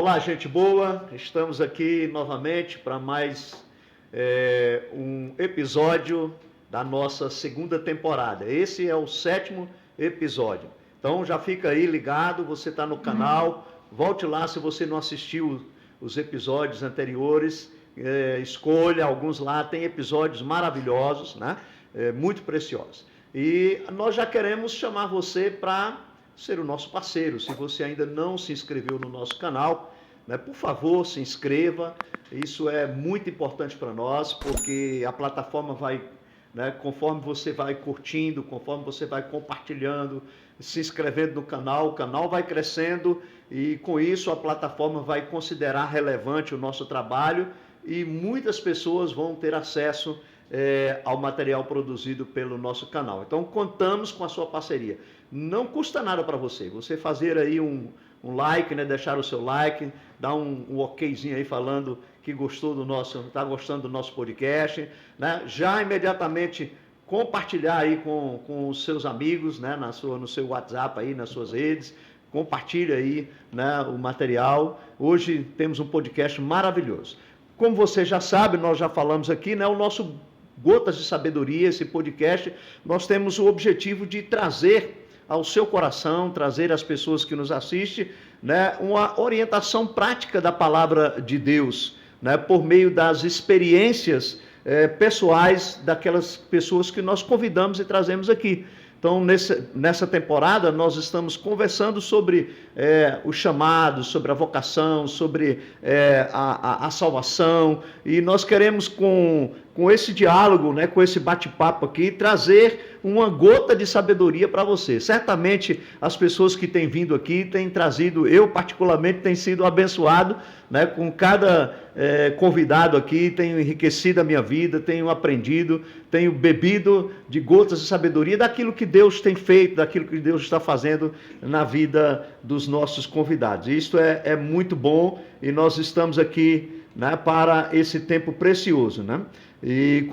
Olá, gente boa, estamos aqui novamente para mais um episódio da nossa segunda temporada. Esse é o 7º episódio. Então já fica aí ligado, você está no canal, volte lá se você não assistiu os episódios anteriores, escolha alguns lá, tem episódios maravilhosos, né? Muito preciosos. E nós já queremos chamar você para ser o nosso parceiro. Se você ainda não se inscreveu no nosso canal, né, por favor, se inscreva. Isso é muito importante para nós, porque a plataforma vai, né, conforme você vai curtindo, conforme você vai compartilhando, se inscrevendo no canal, o canal vai crescendo e com isso a plataforma vai considerar relevante o nosso trabalho e muitas pessoas vão ter acesso ao material produzido pelo nosso canal. Então contamos com a sua parceria. Não custa nada para você fazer aí um like, né, deixar o seu like, dar um okzinho aí falando que gostou do nosso, está gostando do nosso podcast, né? Já imediatamente compartilhar aí com os seus amigos, né, no seu WhatsApp aí, nas suas redes, compartilha aí, né, o material. Hoje temos um podcast maravilhoso. Como você já sabe, nós já falamos aqui, né, o nosso Gotas de Sabedoria, esse podcast, nós temos o objetivo de trazer ao seu coração, trazer às pessoas que nos assistem, né, uma orientação prática da palavra de Deus, né, por meio das experiências pessoais daquelas pessoas que nós convidamos e trazemos aqui. Então, nessa temporada, nós estamos conversando sobre o chamado, sobre a vocação, sobre a salvação, e nós queremos, com esse diálogo, né, com esse bate-papo aqui, trazer uma gota de sabedoria para você. Certamente, as pessoas que têm vindo aqui têm trazido, eu particularmente tenho sido abençoado, né, com cada convidado aqui, tenho enriquecido a minha vida, tenho aprendido, tenho bebido de gotas de sabedoria daquilo que Deus tem feito, daquilo que Deus está fazendo na vida dos nossos convidados. Isto é muito bom e nós estamos aqui, né, para esse tempo precioso, né? E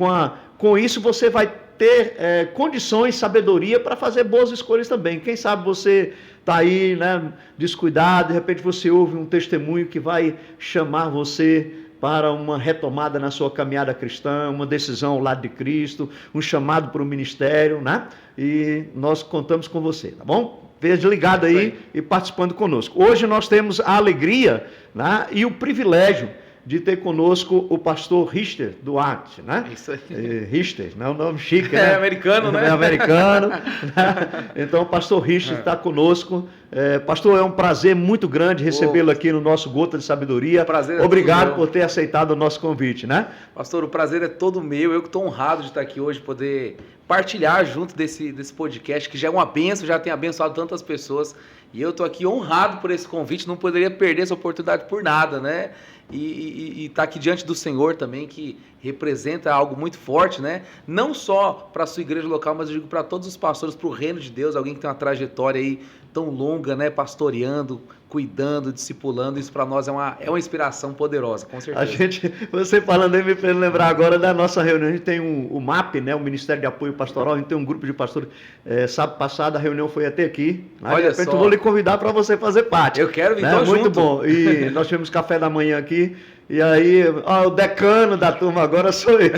com isso você vai ter condições, sabedoria para fazer boas escolhas também. Quem sabe você está aí, né, descuidado, de repente você ouve um testemunho que vai chamar você para uma retomada na sua caminhada cristã, uma decisão ao lado de Cristo, um chamado para o ministério, né? E nós contamos com você, tá bom? Veja ligado aí e participando conosco. Hoje nós temos a alegria, né, e o privilégio de ter conosco o pastor Richter Duarte, né? Isso aí. Richter, não é um nome chique, né? É americano, né? É americano. Né? Então o pastor Richter está conosco. Pastor, é um prazer muito grande recebê-lo aqui no nosso Gota de Sabedoria. Obrigado por ter aceitado o nosso convite, né? Pastor, o prazer é todo meu. Eu que estou honrado de estar aqui hoje, poder partilhar junto desse podcast, que já é uma bênção, já tem abençoado tantas pessoas. E eu estou aqui honrado por esse convite, não poderia perder essa oportunidade por nada, né? E estar aqui diante do Senhor também, que representa algo muito forte, né? Não só para a sua igreja local, mas eu digo para todos os pastores, para o reino de Deus, alguém que tem uma trajetória aí tão longa, né? Pastoreando, cuidando, discipulando, isso para nós é uma inspiração poderosa, com certeza. Você falando aí me fez lembrar agora da nossa reunião, a gente tem o MAP, né? O Ministério de Apoio Pastoral, a gente tem um grupo de pastores, sábado passado a reunião foi até aqui, olha, de repente eu vou lhe convidar para você fazer parte. Eu quero vir, né? Então muito junto. Bom, e nós tivemos café da manhã aqui, e aí, o decano da turma agora sou eu.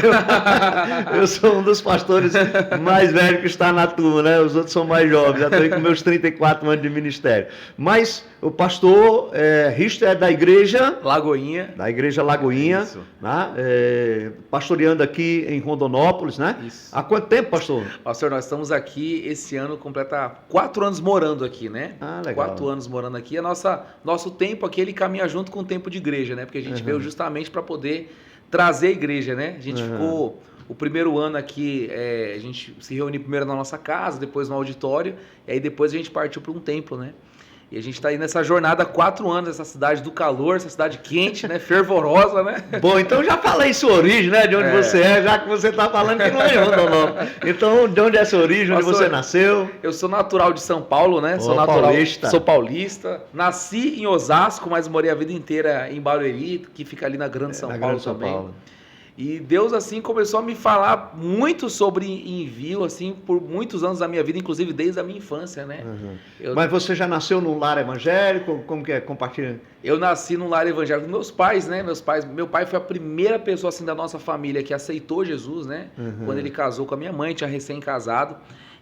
Eu sou um dos pastores mais velhos que está na turma, né? Os outros são mais jovens, já estou com meus 34 anos de ministério. Mas o pastor Richter é da igreja Lagoinha. Da igreja Lagoinha, né? Pastoreando aqui em Rondonópolis, né? Isso. Há quanto tempo, pastor? Pastor, nós estamos aqui, esse ano completa 4 anos morando aqui, né? Ah, legal. 4 anos morando aqui. Nosso tempo aqui, ele caminha junto com o tempo de igreja, né? Porque a gente veio justamente para poder trazer a igreja, né? A gente ficou o primeiro ano aqui, a gente se reuniu primeiro na nossa casa, depois no auditório, e aí depois a gente partiu para um templo, né? E a gente está aí nessa jornada há 4 anos, essa cidade do calor, essa cidade quente, né? Fervorosa, né? Bom, então já falei sua origem, né? De onde você é, já que você está falando que não é Rondonópolis. Então, de onde é sua origem, onde você nasceu? Eu sou natural de São Paulo, né? Sou paulista. Nasci em Osasco, mas morei a vida inteira em Barueri, que fica ali na Grande São Paulo também. E Deus, assim, começou a me falar muito sobre envio, assim, por muitos anos da minha vida, inclusive desde a minha infância, né? Mas você já nasceu num lar evangélico? Como que é? Compartilha. Eu nasci num lar evangélico. Meus pais, né? Meu pai foi a primeira pessoa, assim, da nossa família que aceitou Jesus, né? Quando ele casou com a minha mãe, tinha recém-casado.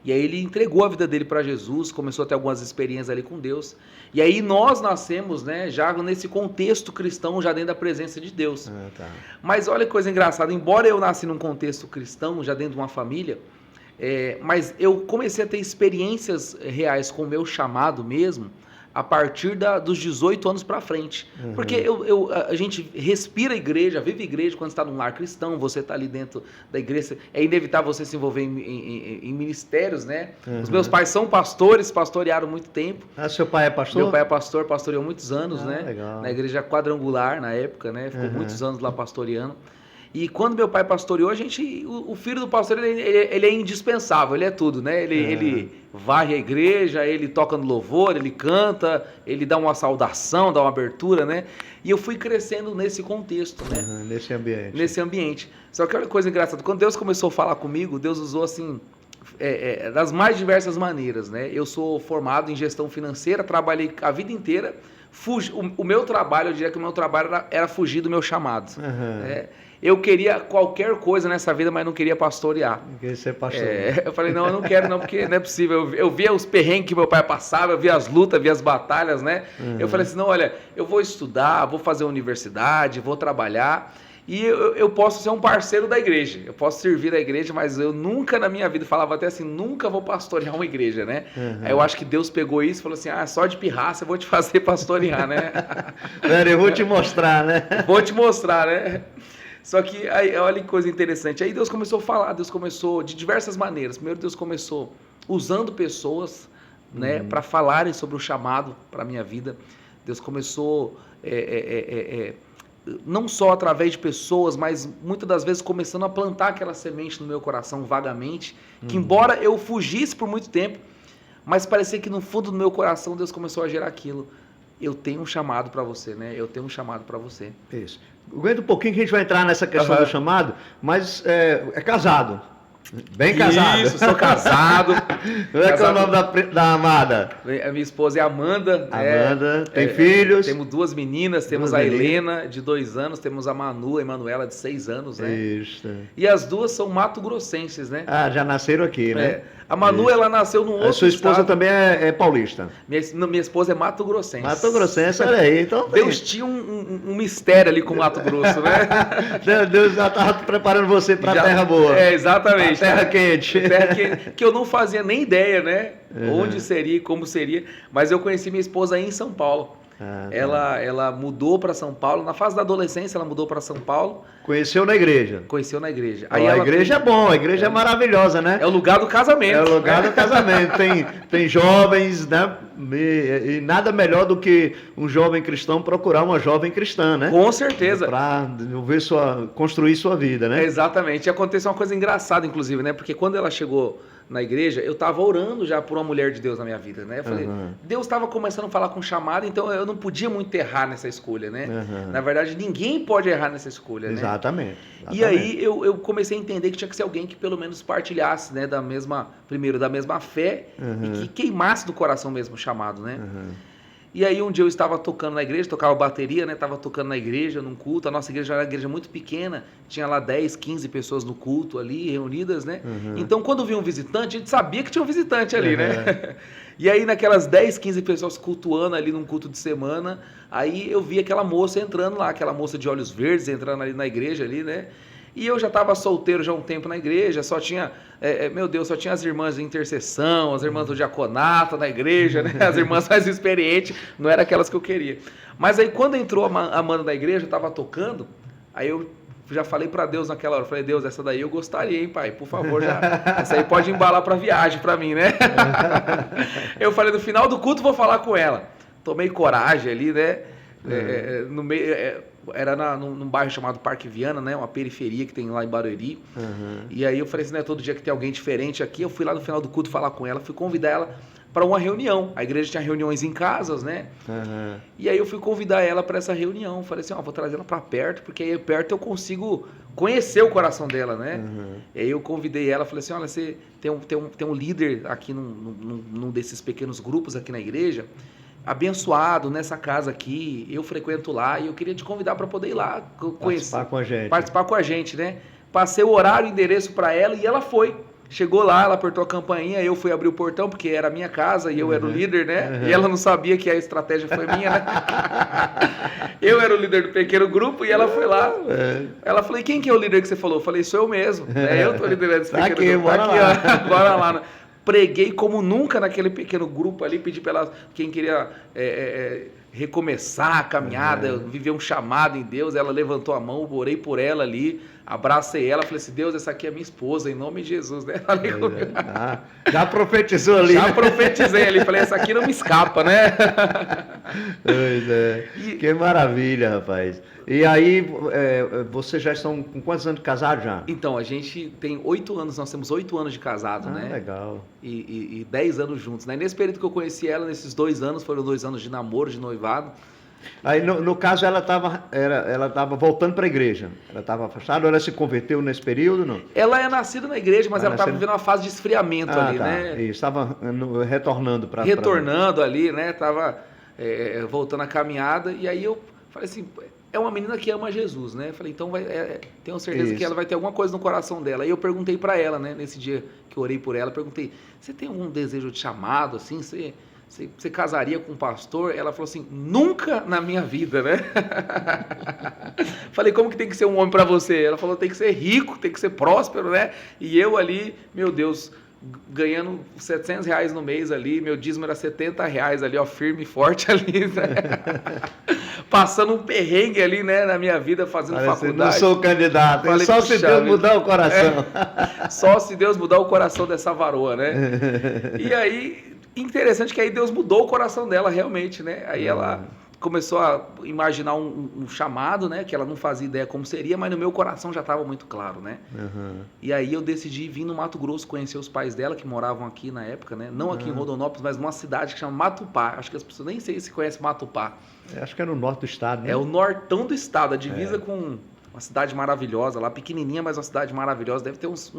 E aí ele entregou a vida dele para Jesus, começou a ter algumas experiências ali com Deus. E aí nós nascemos, né, já nesse contexto cristão, já dentro da presença de Deus. Tá. Mas olha que coisa engraçada, embora eu nasci num contexto cristão, já dentro de uma família, mas eu comecei a ter experiências reais com o meu chamado mesmo, a partir dos 18 anos para frente. Porque a gente respira a igreja, vive a igreja quando está num lar cristão, você está ali dentro da igreja, é inevitável você se envolver em ministérios, né? Os meus pais são pastores, pastorearam muito tempo. Seu pai é pastor? Meu pai é pastor, pastoreou muitos anos, né? Legal. Na igreja quadrangular, na época, né? Ficou muitos anos lá pastoreando. E quando meu pai pastoreou, o filho do pastor, ele é indispensável, ele é tudo, né? Ele varre a igreja, ele toca no louvor, ele canta, ele dá uma saudação, dá uma abertura, né? E eu fui crescendo nesse contexto, né? Nesse ambiente. Nesse ambiente. Só que olha que coisa engraçada, quando Deus começou a falar comigo, Deus usou assim, das mais diversas maneiras, né? Eu sou formado em gestão financeira, trabalhei a vida inteira, o meu trabalho, eu diria que o meu trabalho era fugir do meu chamado, né? Eu queria qualquer coisa nessa vida, mas não queria pastorear. Não queria ser pastor. Eu falei, não, eu não quero não, porque não é possível. Eu via os perrengues que meu pai passava, eu via as lutas, via as batalhas, né? Eu falei assim, não, olha, eu vou estudar, vou fazer universidade, vou trabalhar e eu posso ser um parceiro da igreja, eu posso servir a igreja, mas eu nunca na minha vida, falava até assim, nunca vou pastorear uma igreja, né? Aí eu acho que Deus pegou isso e falou assim, só de pirraça eu vou te fazer pastorear, né? Eu vou te mostrar, né? Vou te mostrar, né? Só que, aí, olha que coisa interessante, aí Deus começou a falar, Deus começou de diversas maneiras. Primeiro Deus começou usando pessoas, né, para falarem sobre o chamado para a minha vida. Deus começou, não só através de pessoas, mas muitas das vezes começando a plantar aquela semente no meu coração vagamente, que embora eu fugisse por muito tempo, mas parecia que no fundo do meu coração Deus começou a gerar aquilo. Eu tenho um chamado para você, né? Eu tenho um chamado para você. Isso. Aguenta um pouquinho que a gente vai entrar nessa questão do chamado, mas é casado. Bem casado. Isso, sou casado. Como é que é o nome da amada? A minha esposa é Amanda. Amanda, tem filhos? Temos duas meninas, temos a Helena, de 2 anos, temos a Manu, a Emanuela, de 6 anos, né? Isso. E as duas são mato-grossenses, né? Já nasceram aqui, né? A Manu, ela nasceu num outro A sua esposa estado. também é paulista? Minha esposa é mato-grossense. Mato-grossense, olha aí. Então, Deus tinha um mistério ali com o Mato Grosso, né? Deus já estava preparando você para a terra boa. Exatamente. Terra quente. Terra quente, que eu não fazia nem ideia, né? Onde seria, como seria. Mas eu conheci minha esposa aí em São Paulo. Ela mudou para São Paulo, na fase da adolescência ela mudou para São Paulo. Conheceu na igreja? Conheceu na igreja. Aí a igreja é bom, a igreja é maravilhosa, né? É o lugar do casamento. É o lugar do casamento. Tem jovens, né? E nada melhor do que um jovem cristão procurar uma jovem cristã, né? Com certeza. Para construir sua vida, né? Exatamente. E aconteceu uma coisa engraçada, inclusive, né? Porque quando ela chegou na igreja, eu estava orando já por uma mulher de Deus na minha vida, né? Eu falei, Deus estava começando a falar com chamado, então eu não podia muito errar nessa escolha, né? Na verdade, ninguém pode errar nessa escolha, né? Exatamente. E aí eu comecei a entender que tinha que ser alguém que pelo menos partilhasse, né? Da mesma fé e que queimasse do coração mesmo o chamado, né? E aí um dia eu estava tocando na igreja, tocava bateria, né? Estava tocando na igreja, num culto. A nossa igreja era uma igreja muito pequena, tinha lá 10, 15 pessoas no culto ali, reunidas, né? Então quando vinha um visitante, a gente sabia que tinha um visitante ali, né? E aí naquelas 10, 15 pessoas cultuando ali num culto de semana, aí eu vi aquela moça entrando lá, aquela moça de olhos verdes entrando ali na igreja ali, né? E eu já estava solteiro já há um tempo na igreja, só tinha, só tinha as irmãs de intercessão, as irmãs do diaconato na igreja, né? As irmãs mais experientes, não eram aquelas que eu queria. Mas aí quando entrou a Amanda da igreja, eu estava tocando, aí eu já falei para Deus naquela hora, falei, Deus, essa daí eu gostaria, hein, pai? Por favor, essa aí pode embalar para viagem para mim, né? Eu falei, no final do culto vou falar com ela. Tomei coragem ali, né? No meio... Era num bairro chamado Parque Viana, né? Uma periferia que tem lá em Barueri. E aí eu falei assim, né? Todo dia que tem alguém diferente aqui, eu fui lá no final do culto falar com ela, fui convidar ela para uma reunião. A igreja tinha reuniões em casas, né? E aí eu fui convidar ela para essa reunião. Falei assim, vou trazer ela para perto, porque aí perto eu consigo conhecer o coração dela, né? E aí eu convidei ela, falei assim, olha, você tem um líder aqui num desses pequenos grupos aqui na igreja, abençoado nessa casa aqui, eu frequento lá e eu queria te convidar para poder ir lá conhecer, participar com a gente, né? Passei o horário, o endereço para ela e ela foi. Chegou lá, ela apertou a campainha, eu fui abrir o portão, porque era a minha casa e eu era o líder, né? E ela não sabia que a estratégia foi minha, né? Eu era o líder do pequeno grupo e ela foi lá. Ela falou, e quem que é o líder que você falou? Eu falei, sou eu mesmo. Eu tô liderando esse pequeno grupo. Bora aqui, lá. ó, bora lá. Preguei como nunca naquele pequeno grupo ali, pedi para ela, quem queria recomeçar a caminhada, viver um chamado em Deus, ela levantou a mão, orei por ela ali, abracei ela, falei assim, Deus, essa aqui é minha esposa, em nome de Jesus, né? Já profetizou ali. Já profetizei ali, falei, essa aqui não me escapa, né? Que maravilha, rapaz. E aí, vocês já estão com quantos anos de casado já? Então, a gente tem 8 anos, nós temos 8 anos de casado, né? Legal. E 10 anos juntos, né? Nesse período que eu conheci ela, nesses 2 anos, foram 2 anos de namoro, de noivado. Aí, no caso, ela estava voltando para a igreja. Ela estava afastada, ou ela se converteu nesse período, não? Ela é nascida na igreja, mas ela estava vivendo uma fase de esfriamento ali, né? E estava retornando para... Retornando ali, né? Estava voltando a caminhada, e aí eu falei assim... É uma menina que ama Jesus, né? Falei, então tenho certeza que ela vai ter alguma coisa no coração dela. Aí eu perguntei para ela, né? Nesse dia que eu orei por ela, perguntei, você tem algum desejo de chamado, assim? Você casaria com um pastor? Ela falou assim, nunca na minha vida, né? Falei, como que tem que ser um homem para você? Ela falou, tem que ser rico, tem que ser próspero, né? E eu ali, meu Deus... ganhando R$700 no mês ali, meu dízimo era R$70 ali, ó, firme e forte ali, né? Passando um perrengue ali, né, na minha vida, fazendo faculdade. Não sou candidato, falei, só se Deus mudar o coração. Só se Deus mudar o coração dessa varoa, né? E aí, interessante que aí Deus mudou o coração dela realmente, né? Aí ela... começou a imaginar um chamado, né? Que ela não fazia ideia como seria, mas no meu coração já estava muito claro, né? E aí eu decidi vir no Mato Grosso conhecer os pais dela, que moravam aqui na época, né? Não aqui em Rondonópolis, mas numa cidade que chama Matupá. Acho que as pessoas nem sei se conhecem Matupá. Acho que é no norte do estado, né? É o nortão do estado, a divisa com uma cidade maravilhosa lá, pequenininha, mas uma cidade maravilhosa. Deve ter uns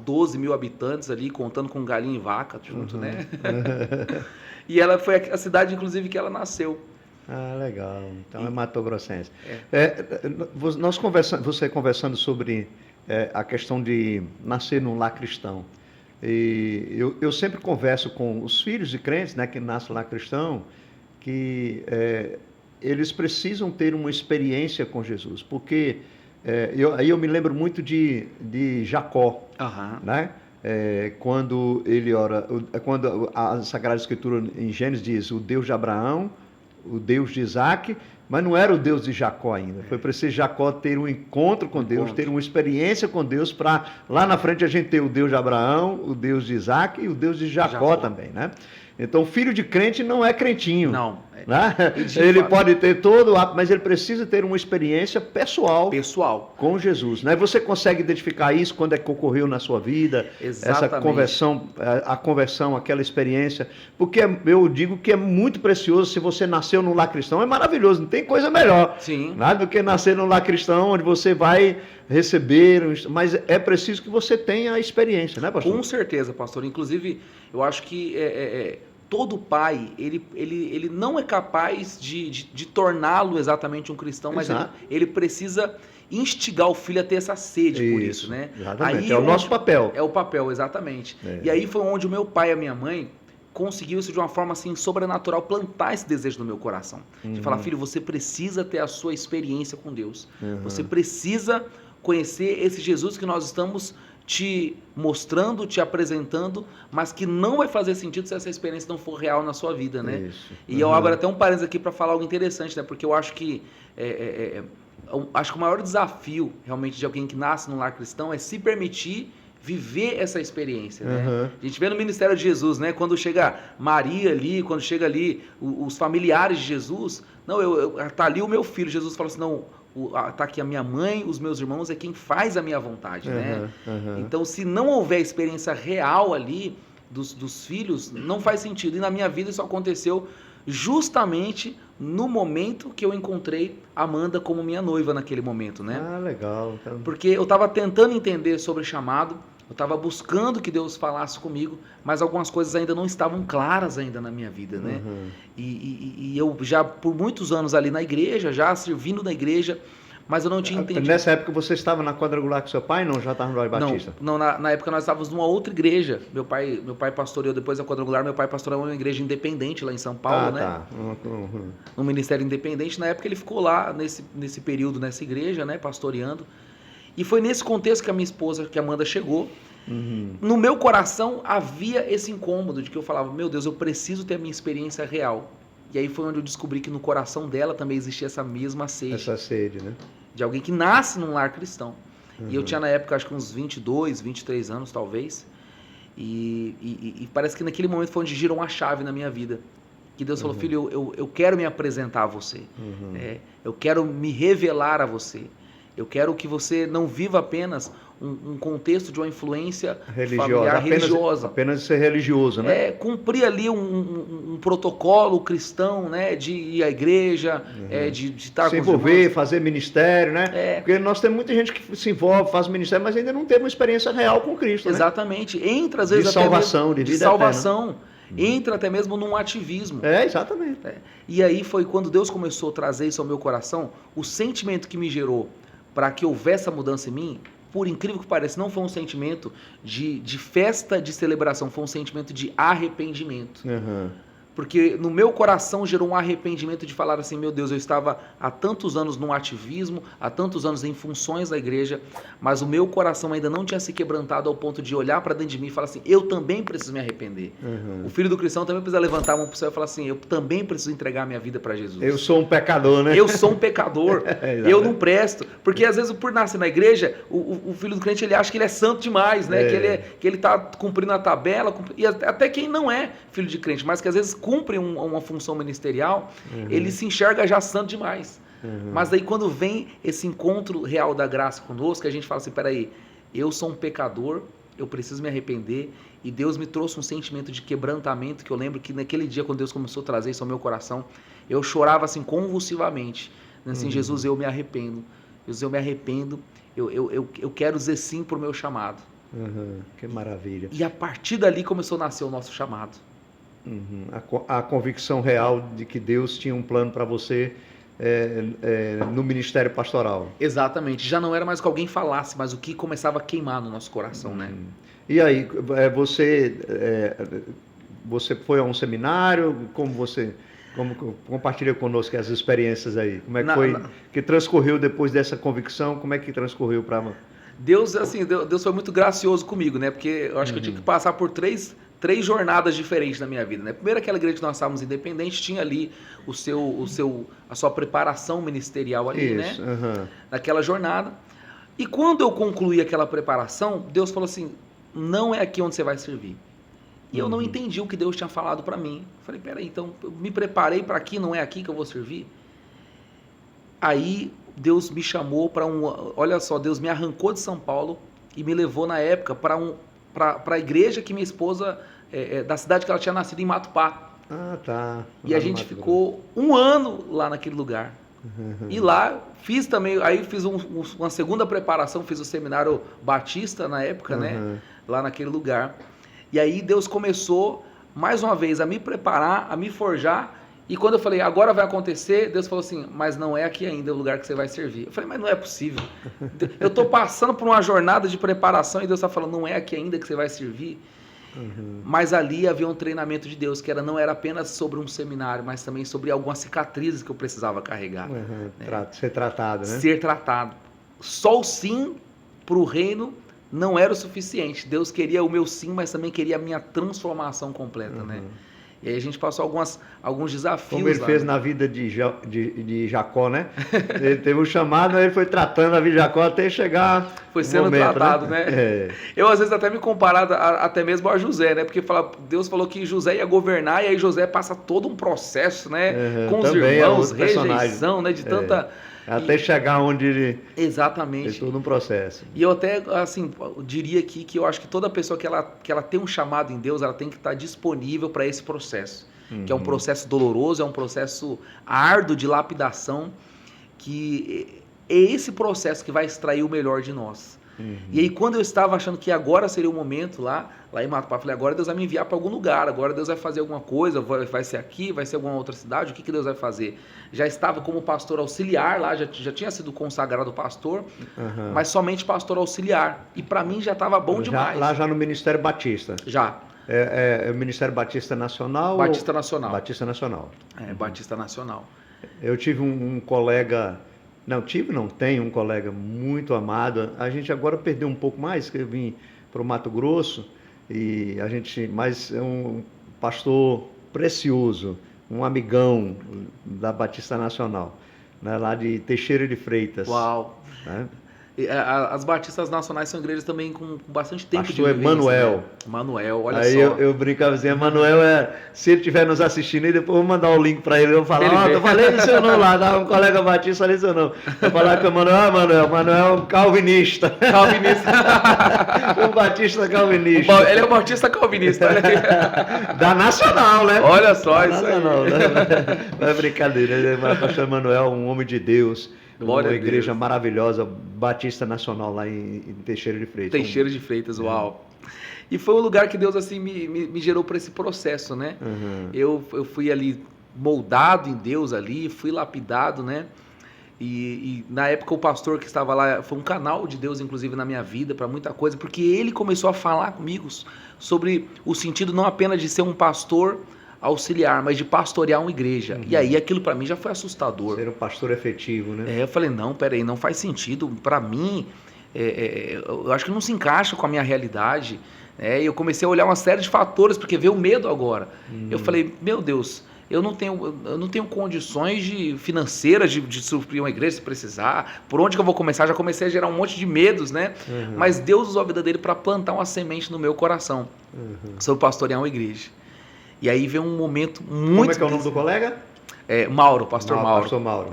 12 mil habitantes ali, contando com galinha e vaca junto, né? E ela foi a cidade, inclusive, que ela nasceu. Legal. Então é matogrossense. Você conversando sobre a questão de nascer num lar cristão. E eu sempre converso com os filhos de crentes, né, que nascem lá cristão, que eles precisam ter uma experiência com Jesus. Porque aí eu me lembro muito de Jacó, né? Quando ele ora, quando a Sagrada Escritura em Gênesis diz o Deus de Abraão, o Deus de Isaac, mas não era o Deus de Jacó ainda. Foi preciso Jacó ter um encontro com Deus, ter uma experiência com Deus, para lá na frente a gente ter o Deus de Abraão, o Deus de Isaac e o Deus de Jacó também, né? Então, filho de crente não é crentinho. Não. Né? Ele pode ter todo o ato, mas ele precisa ter uma experiência pessoal com Jesus. Né? Você consegue identificar isso quando é que ocorreu na sua vida? Exatamente. Essa conversão, a conversão, aquela experiência. Porque eu digo que é muito precioso se você nasceu num lar cristão. É maravilhoso, não tem coisa melhor. Sim. Né? Do que nascer num lar cristão, onde você vai receber, mas é preciso que você tenha a experiência, né, pastor? Com certeza, pastor. Inclusive, eu acho que todo pai, ele não é capaz de torná-lo exatamente um cristão, mas ele precisa instigar o filho a ter essa sede por isso, né? Exatamente, aí é o nosso papel. É o papel, exatamente. E aí foi onde o meu pai e a minha mãe conseguiu isso de uma forma assim sobrenatural, plantar esse desejo no meu coração. De falar, filho, você precisa ter a sua experiência com Deus. Você precisa conhecer esse Jesus que nós estamos te mostrando, te apresentando, mas que não vai fazer sentido se essa experiência não for real na sua vida, né? Isso. E eu abro até um parênteses aqui para falar algo interessante, né? Porque eu acho que acho que o maior desafio realmente de alguém que nasce num lar cristão é se permitir viver essa experiência, né? A gente vê no ministério de Jesus, né? Quando chega Maria ali, quando chega ali os familiares de Jesus, tá ali o meu filho, Jesus fala assim, não, tá aqui a minha mãe, os meus irmãos, é quem faz a minha vontade, né? Então, se não houver experiência real ali dos filhos, não faz sentido. E na minha vida isso aconteceu justamente no momento que eu encontrei a Amanda como minha noiva naquele momento, né? Ah, legal. Então... Porque eu estava tentando entender sobre chamado, eu estava buscando que Deus falasse comigo, mas algumas coisas ainda não estavam claras ainda na minha vida, né? Uhum. E eu já por muitos anos ali na igreja, já servindo na igreja, mas eu não tinha entendido. Nessa época você estava na quadrangular com seu pai, não? Já estava no Glória Batista? Não, na época nós estávamos numa outra igreja. Meu pai pastoreou depois da quadrangular, meu pai pastoreou uma igreja independente lá em São Paulo, né? Tá. No Ministério Independente. Na época ele ficou lá nesse período, nessa igreja, né? Pastoreando. E foi nesse contexto que a minha esposa, que a Amanda, chegou. Uhum. No meu coração havia esse incômodo de que eu falava, meu Deus, eu preciso ter a minha experiência real. E aí foi onde eu descobri que no coração dela também existia essa mesma sede. Essa sede, né? De alguém que nasce num lar cristão. Uhum. E eu tinha na época acho que uns 22, 23 anos talvez. E parece que naquele momento foi onde girou uma chave na minha vida. Que Deus falou, filho, eu quero me apresentar a você. Eu quero me revelar a você. Eu quero que você não viva apenas um contexto de uma influência religiosa. Apenas ser religioso, né? Cumprir ali um protocolo cristão, né? De ir à igreja, de estar se envolver, fazer ministério, né? Porque nós temos muita gente que se envolve, faz ministério, mas ainda não teve uma experiência real com Cristo, exatamente. Né? Entra às vezes de até salvação, mesmo, de vida salvação. Eterna. Entra até mesmo num ativismo. Exatamente. E aí foi quando Deus começou a trazer isso ao meu coração, o sentimento que me gerou para que houvesse a mudança em mim, por incrível que pareça, não foi um sentimento de festa, de celebração, foi um sentimento de arrependimento. Porque no meu coração gerou um arrependimento de falar assim, meu Deus, eu estava há tantos anos no ativismo, há tantos anos em funções da igreja, mas o meu coração ainda não tinha se quebrantado ao ponto de olhar para dentro de mim e falar assim, eu também preciso me arrepender. O filho do cristão também precisa levantar a mão para o céu e falar assim, eu também preciso entregar a minha vida para Jesus. Eu sou um pecador, né? Eu sou um pecador, eu não presto. Porque às vezes por nascer na igreja, o filho do crente ele acha que ele é santo demais, né? Que ele está cumprindo a tabela, e até quem não é filho de crente, mas que às vezes cumpre uma função ministerial, ele se enxerga já santo demais. Mas aí quando vem esse encontro real da graça conosco, a gente fala assim, peraí, eu sou um pecador, eu preciso me arrepender, e Deus me trouxe um sentimento de quebrantamento, que eu lembro que naquele dia, quando Deus começou a trazer isso ao meu coração, eu chorava assim convulsivamente, assim, Jesus, eu me arrependo, Jesus, eu me arrependo, eu quero dizer sim para o meu chamado. Que maravilha. E a partir dali começou a nascer o nosso chamado. A convicção real de que Deus tinha um plano para você no ministério pastoral. Exatamente. Já não era mais que alguém falasse, mas o que começava a queimar no nosso coração, né? E aí, você foi a um seminário? Como compartilha conosco as experiências aí? Como é que foi que transcorreu depois dessa convicção? Como é que transcorreu para... Deus foi muito gracioso comigo, né? Porque eu acho que eu tive que passar por três jornadas diferentes na minha vida, né? Primeiro, aquela igreja que nós estávamos independentes tinha ali a sua preparação ministerial ali, né? Naquela jornada. E quando eu concluí aquela preparação, Deus falou assim, não é aqui onde você vai servir. E eu não entendi o que Deus tinha falado para mim. Eu falei, peraí, então eu me preparei para aqui, não é aqui que eu vou servir? Aí Deus me chamou para olha só, Deus me arrancou de São Paulo e me levou na época para a igreja que minha esposa, da cidade que ela tinha nascido, em Matupá. Tá. E a gente ficou 1 ano lá naquele lugar. E lá fiz também, aí fiz uma segunda preparação, fiz o seminário Batista na época, né? Lá naquele lugar. E aí Deus começou, mais uma vez, a me preparar, a me forjar. E quando eu falei, agora vai acontecer, Deus falou assim, mas não é aqui ainda o lugar que você vai servir. Eu falei, mas não é possível. Eu estou passando por uma jornada de preparação e Deus está falando, não é aqui ainda que você vai servir. Mas ali havia um treinamento de Deus, que não era apenas sobre um seminário, mas também sobre algumas cicatrizes que eu precisava carregar. Né? Ser tratado, né? Ser tratado. Só o sim para o reino não era o suficiente. Deus queria o meu sim, mas também queria a minha transformação completa, né? E aí a gente passou alguns desafios. Como ele fez na vida de Jacó, né? Ele teve um chamado, ele foi tratando a vida de Jacó até chegar. Foi sendo momento, tratado, né? Eu às vezes até me comparado até mesmo a José, né? Porque Deus falou que José ia governar e aí José passa todo um processo, né? Com os irmãos, rejeição, né? De tanta... Até chegar onde ele... Exatamente. É todo um processo. E eu até, assim, diria aqui que eu acho que toda pessoa que ela tem um chamado em Deus, ela tem que estar disponível para esse processo. Que é um processo doloroso, é um processo árduo de lapidação, que é esse processo que vai extrair o melhor de nós. E aí, quando eu estava achando que agora seria o momento lá em Matupá, eu falei, agora Deus vai me enviar para algum lugar, agora Deus vai fazer alguma coisa, vai ser aqui, vai ser alguma outra cidade, o que Deus vai fazer? Já estava como pastor auxiliar lá, já tinha sido consagrado pastor, mas somente pastor auxiliar. E para mim já estava bom demais. Lá já no Ministério Batista? Já. É o Ministério Batista Nacional? Batista Nacional. Batista Nacional. Batista Nacional. Eu tive um colega... tenho um colega muito amado. A gente agora perdeu um pouco mais, que eu vim para o Mato Grosso, mas é um pastor precioso, um amigão da Batista Nacional, né, lá de Teixeira de Freitas. Uau! Né? As Batistas Nacionais são igrejas também com bastante tempo Pastor de Emanuel. Né? Emanuel, olha aí só. Eu brincava assim, Emanuel, se ele estiver nos assistindo, aí depois eu vou mandar o link para ele. Eu vou falar, eu falei do seu nome lá, dá um colega batista, falei do seu nome. Eu falar com o Emanuel é um calvinista. Calvinista. Um batista calvinista. Ele é um batista calvinista. Da Nacional, né? Olha só, da isso Nacional, aí. Né? Não é brincadeira, o pastor Emanuel, um homem de Deus. Glória uma igreja maravilhosa, Batista Nacional, lá em Teixeira de Freitas. Teixeira de Freitas, uau. E foi um lugar que Deus assim me gerou para esse processo, né? Eu fui ali moldado em Deus ali, fui lapidado, né? E na época o pastor que estava lá foi um canal de Deus, inclusive, na minha vida, para muita coisa, porque ele começou a falar comigo sobre o sentido não apenas de ser um pastor auxiliar, mas de pastorear uma igreja. E aí aquilo para mim já foi assustador. Ser um pastor efetivo, né? Eu falei, não, peraí, não faz sentido. Para mim, eu acho que não se encaixa com a minha realidade. E eu comecei a olhar uma série de fatores, porque veio o medo agora. Eu falei, meu Deus, eu não tenho condições financeiras de suprir uma igreja se precisar. Por onde que eu vou começar? Já comecei a gerar um monte de medos, né? Mas Deus usou a vida dele para plantar uma semente no meu coração sobre pastorear uma igreja. E aí veio um momento muito... Como é que é o nome do colega? Mauro, pastor Mauro. Pastor Mauro.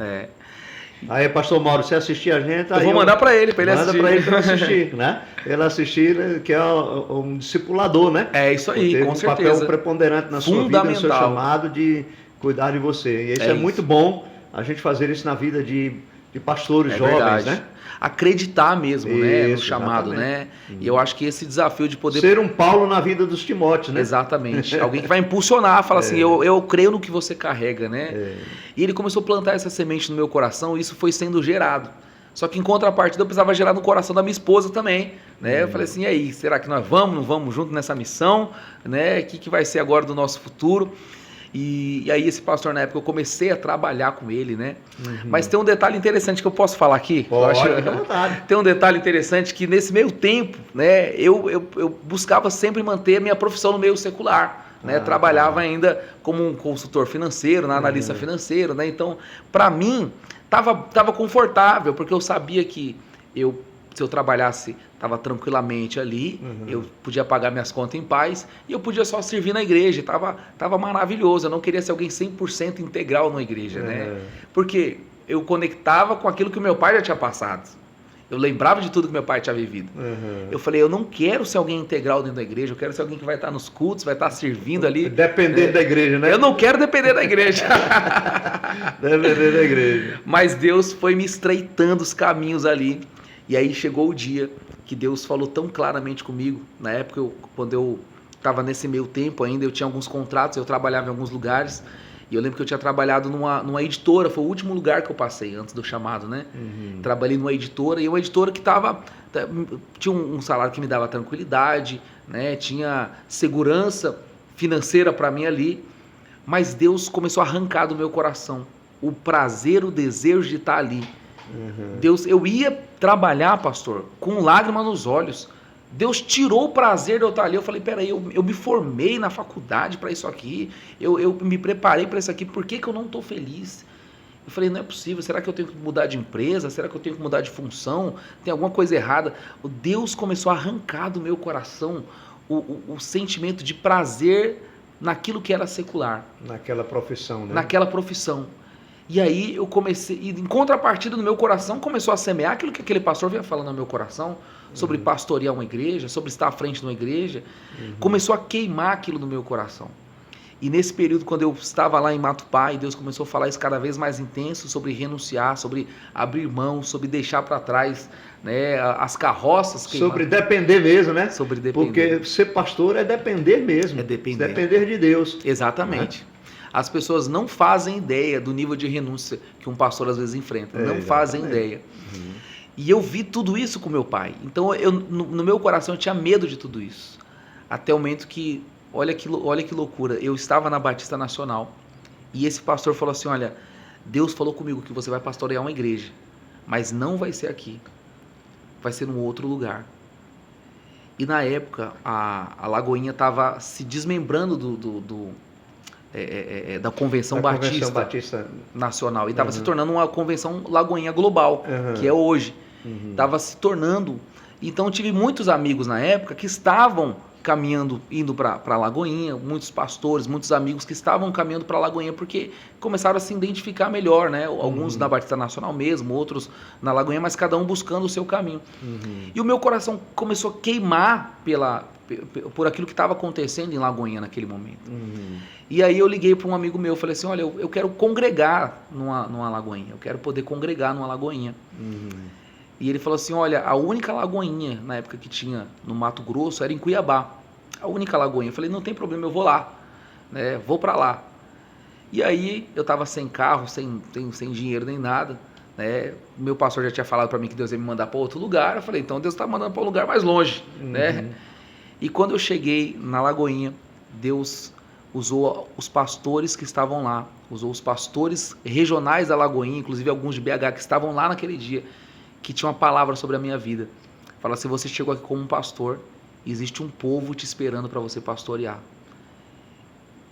Aí, pastor Mauro, se assistir a gente... Eu vou mandar para ele assistir. Manda para ele para assistir, né? Ele assistir, que é um discipulador, né? É isso aí, com certeza. Um papel preponderante na sua vida, no seu chamado de cuidar de você. E isso é muito bom, a gente fazer isso na vida de pastores jovens, verdade, né? Acreditar mesmo, isso, né, no chamado, né? E eu acho que esse desafio de poder... Ser um Paulo na vida dos Timóteos, né? Exatamente. Alguém que vai impulsionar, fala assim, eu creio no que você carrega, né? E ele começou a plantar essa semente no meu coração e isso foi sendo gerado. Só que em contrapartida eu precisava gerar no coração da minha esposa também, né? Eu falei assim, e aí, será que nós não vamos junto nessa missão, né? O que vai ser agora do nosso futuro? E aí esse pastor, na época, eu comecei a trabalhar com ele, né? Mas tem um detalhe interessante que eu posso falar aqui. Pode, fica à vontade. Tem um detalhe interessante que nesse meio tempo, né? Eu buscava sempre manter a minha profissão no meio secular, né? Trabalhava ainda como um consultor financeiro, analista financeiro, né? Então, para mim, tava confortável, porque eu sabia que se eu trabalhasse, estava tranquilamente ali, eu podia pagar minhas contas em paz e eu podia só servir na igreja, tava maravilhoso, eu não queria ser alguém 100% integral na igreja, né? Porque eu conectava com aquilo que o meu pai já tinha passado, eu lembrava de tudo que meu pai tinha vivido. Eu falei, eu não quero ser alguém integral dentro da igreja, eu quero ser alguém que vai estar nos cultos, vai estar servindo ali. Dependendo da igreja, né? Eu não quero depender da igreja. Depender da igreja. Mas Deus foi me estreitando os caminhos ali. E aí chegou o dia que Deus falou tão claramente comigo. Na época, quando eu estava nesse meio tempo ainda, eu tinha alguns contratos, eu trabalhava em alguns lugares. E eu lembro que eu tinha trabalhado numa editora, foi o último lugar que eu passei antes do chamado, né? Trabalhei numa editora, e uma editora que tinha um salário que me dava tranquilidade, né? Tinha segurança financeira para mim ali. Mas Deus começou a arrancar do meu coração o prazer, o desejo de estar ali. Deus, eu ia trabalhar, pastor, com lágrima nos olhos. Deus tirou o prazer de eu estar ali. Eu falei, peraí, eu me formei na faculdade para isso aqui, eu me preparei para isso aqui, por que eu não estou feliz? Eu falei, não é possível, será que eu tenho que mudar de empresa? Será que eu tenho que mudar de função? Tem alguma coisa errada? Deus começou a arrancar do meu coração o sentimento de prazer naquilo que era secular. Naquela profissão, né? Naquela profissão. E aí eu comecei, e em contrapartida no meu coração começou a semear aquilo que aquele pastor vinha falando no meu coração, sobre pastorear uma igreja, sobre estar à frente de uma igreja, começou a queimar aquilo no meu coração. E nesse período, quando eu estava lá em Matupá, e Deus começou a falar isso cada vez mais intenso, sobre renunciar, sobre abrir mão, sobre deixar para trás, né, as carroças queimar. Sobre depender mesmo, né? Sobre depender. Porque ser pastor é depender mesmo. É depender. Depender de Deus. Exatamente. As pessoas não fazem ideia do nível de renúncia que um pastor às vezes enfrenta. Não fazem ideia. E eu vi tudo isso com meu pai. Então, no meu coração, eu tinha medo de tudo isso. Até o momento que, olha que loucura, eu estava na Batista Nacional e esse pastor falou assim, olha, Deus falou comigo que você vai pastorear uma igreja, mas não vai ser aqui. Vai ser num outro lugar. E na época, a Lagoinha estava se desmembrando da Convenção Batista Nacional. E estava se tornando uma Convenção Lagoinha Global, que é hoje. Estava se tornando. Então, tive muitos amigos na época que estavam caminhando, indo para Lagoinha, muitos pastores, muitos amigos que estavam caminhando para Lagoinha, porque começaram a se identificar melhor, né? Alguns na Batista Nacional mesmo, outros na Lagoinha, mas cada um buscando o seu caminho. E o meu coração começou a queimar por aquilo que estava acontecendo em Lagoinha naquele momento. E aí eu liguei para um amigo meu, falei assim, olha, eu quero congregar numa Lagoinha, eu quero poder congregar numa Lagoinha. E ele falou assim, olha, a única Lagoinha na época que tinha no Mato Grosso era em Cuiabá, a única Lagoinha. Eu falei, não tem problema, eu vou lá, né? Vou para lá. E aí eu estava sem carro, sem dinheiro nem nada, né? Meu pastor já tinha falado para mim que Deus ia me mandar para outro lugar. Eu falei, então Deus está mandando para um lugar mais longe, né? E quando eu cheguei na Lagoinha, Deus usou os pastores que estavam lá, usou os pastores regionais da Lagoinha, inclusive alguns de BH que estavam lá naquele dia, que tinha uma palavra sobre a minha vida. Fala assim, você chegou aqui como um pastor, existe um povo te esperando para você pastorear.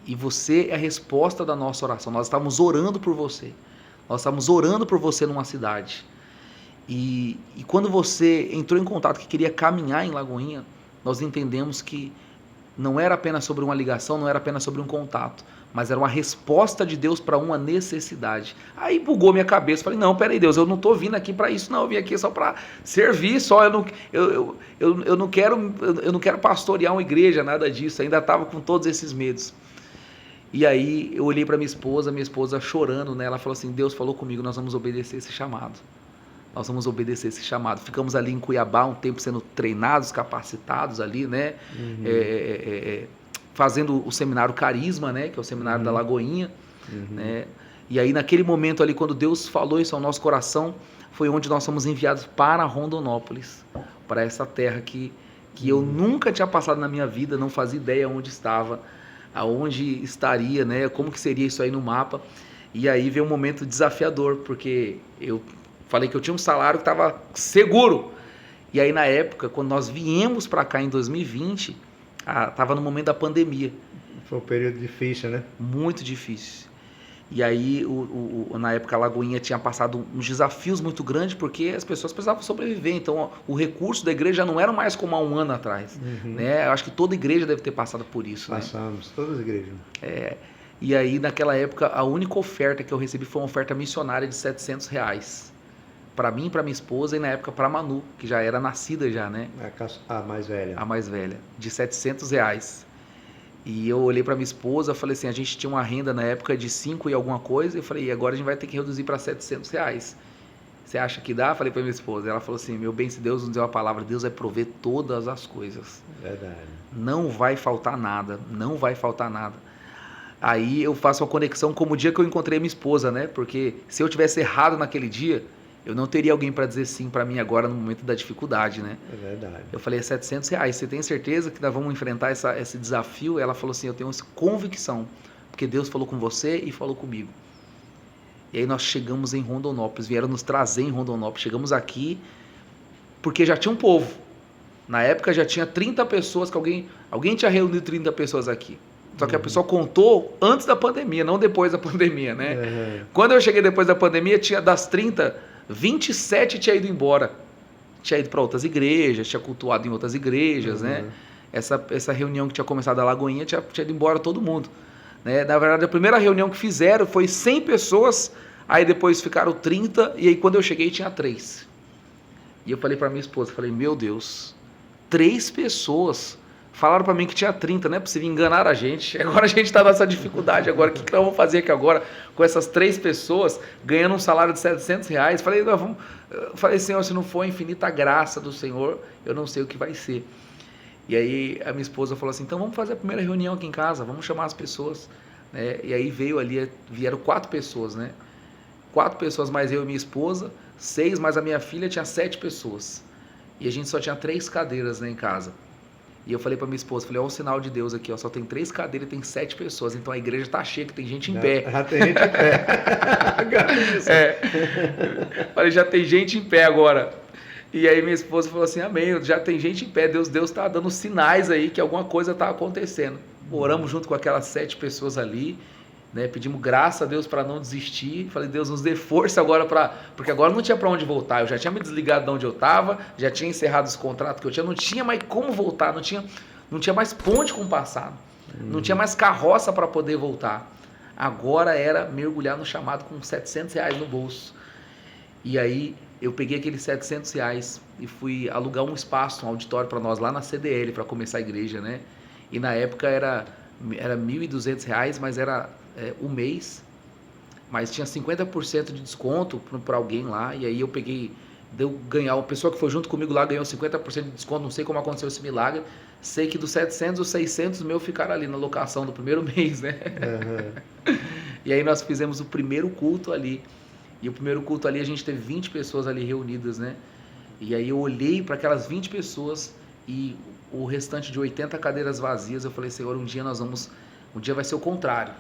E você é a resposta da nossa oração. Nós estávamos orando por você. Nós estávamos orando por você numa cidade. E quando você entrou em contato que queria caminhar em Lagoinha, nós entendemos que não era apenas sobre uma ligação, não era apenas sobre um contato, mas era uma resposta de Deus para uma necessidade. Aí bugou minha cabeça, falei, não, peraí Deus, eu não estou vindo aqui para isso não, eu vim aqui só para servir, só, eu não quero pastorear uma igreja, nada disso, ainda estava com todos esses medos. E aí eu olhei para minha esposa chorando, né? Ela falou assim, Deus falou comigo, nós vamos obedecer esse chamado. Nós vamos obedecer esse chamado. Ficamos ali em Cuiabá um tempo sendo treinados, capacitados ali, né? Fazendo o seminário Carisma, né? Que é o seminário da Lagoinha, né? E aí naquele momento ali, quando Deus falou isso ao nosso coração, foi onde nós fomos enviados para Rondonópolis, para essa terra que eu nunca tinha passado na minha vida, não fazia ideia onde estava, aonde estaria, né? Como que seria isso aí no mapa. E aí veio um momento desafiador, porque eu falei que eu tinha um salário que estava seguro. E aí, na época, quando nós viemos para cá em 2020, estava no momento da pandemia. Foi um período difícil, né? Muito difícil. E aí, na época, a Lagoinha tinha passado uns desafios muito grandes, porque as pessoas precisavam sobreviver. Então, o recurso da igreja já não era mais como há um ano atrás. Né? Eu acho que toda igreja deve ter passado por isso. Passamos, né? Todas as igrejas. E aí, naquela época, a única oferta que eu recebi foi uma oferta missionária de R$700. Para mim, para minha esposa e na época para a Manu, que já era nascida já, né? A mais velha. A mais velha, de R$700. E eu olhei para minha esposa, falei assim, a gente tinha uma renda na época de 5 e alguma coisa, e eu falei, e agora a gente vai ter que reduzir para R$700. Você acha que dá? Falei para minha esposa. Ela falou assim, meu bem, se Deus nos deu a palavra, Deus vai prover todas as coisas. Verdade. Não vai faltar nada, não vai faltar nada. Aí eu faço uma conexão como o dia que eu encontrei minha esposa, né? Porque se eu tivesse errado naquele dia, eu não teria alguém para dizer sim para mim agora no momento da dificuldade, né? É verdade. Eu falei, R$700, você tem certeza que nós vamos enfrentar esse desafio? Ela falou assim, eu tenho convicção, porque Deus falou com você e falou comigo. E aí nós chegamos em Rondonópolis, vieram nos trazer em Rondonópolis, chegamos aqui, porque já tinha um povo. Na época já tinha 30 pessoas, que alguém tinha reunido 30 pessoas aqui. Só que a pessoa contou antes da pandemia, não depois da pandemia, né? Quando eu cheguei depois da pandemia, tinha das 30... 27 tinha ido embora, tinha ido para outras igrejas, tinha cultuado em outras igrejas, né? Essa reunião que tinha começado a Lagoinha tinha ido embora todo mundo, né? Na verdade, a primeira reunião que fizeram foi 100 pessoas Aí depois ficaram 30, e aí quando eu cheguei tinha 3. E eu falei para minha esposa, falei, meu Deus, 3 pessoas falaram para mim que tinha 30, não é possível, enganaram a gente. Agora a gente está nessa dificuldade, agora o que nós vamos fazer aqui agora com essas 3 pessoas ganhando um salário de R$700? Falei, Senhor, se não for a infinita graça do Senhor, eu não sei o que vai ser. E aí a minha esposa falou assim, então vamos fazer a primeira reunião aqui em casa, vamos chamar as pessoas. E aí vieram 4 pessoas, né? 4 pessoas mais eu e minha esposa, 6 mais a minha filha, tinha 7 pessoas. E a gente só tinha 3 cadeiras, né, em casa. E eu falei pra minha esposa, falei, ó, o sinal de Deus aqui, ó, só tem 3 cadeiras e tem 7 pessoas, então a igreja tá cheia, que tem gente em pé. Já tem gente em pé. Falei, já tem gente em pé agora. E aí minha esposa falou assim, amém, já tem gente em pé, Deus tá dando sinais aí que alguma coisa tá acontecendo. Oramos junto com aquelas 7 pessoas ali, né, pedimos graça a Deus para não desistir. Falei, Deus, nos dê força agora porque agora não tinha para onde voltar. Eu já tinha me desligado de onde eu estava, já tinha encerrado os contratos que eu tinha, não tinha mais como voltar, não tinha mais ponte com o passado, não tinha mais carroça para poder voltar. Agora era mergulhar no chamado com R$700 no bolso. E aí eu peguei aqueles R$700 e fui alugar um espaço, um auditório para nós lá na CDL para começar a igreja, né? E na época era R$1.200, mas era um mês, mas tinha 50% de desconto para alguém lá, e aí eu peguei, a pessoa que foi junto comigo lá ganhou 50% de desconto, não sei como aconteceu esse milagre, sei que dos 700, os 600 mil ficaram ali na locação do primeiro mês, né? Uhum. E aí nós fizemos o primeiro culto ali, e o primeiro culto ali a gente teve 20 pessoas ali reunidas, né? E aí eu olhei para aquelas 20 pessoas e o restante de 80 cadeiras vazias, eu falei, Senhor, um dia vai ser o contrário.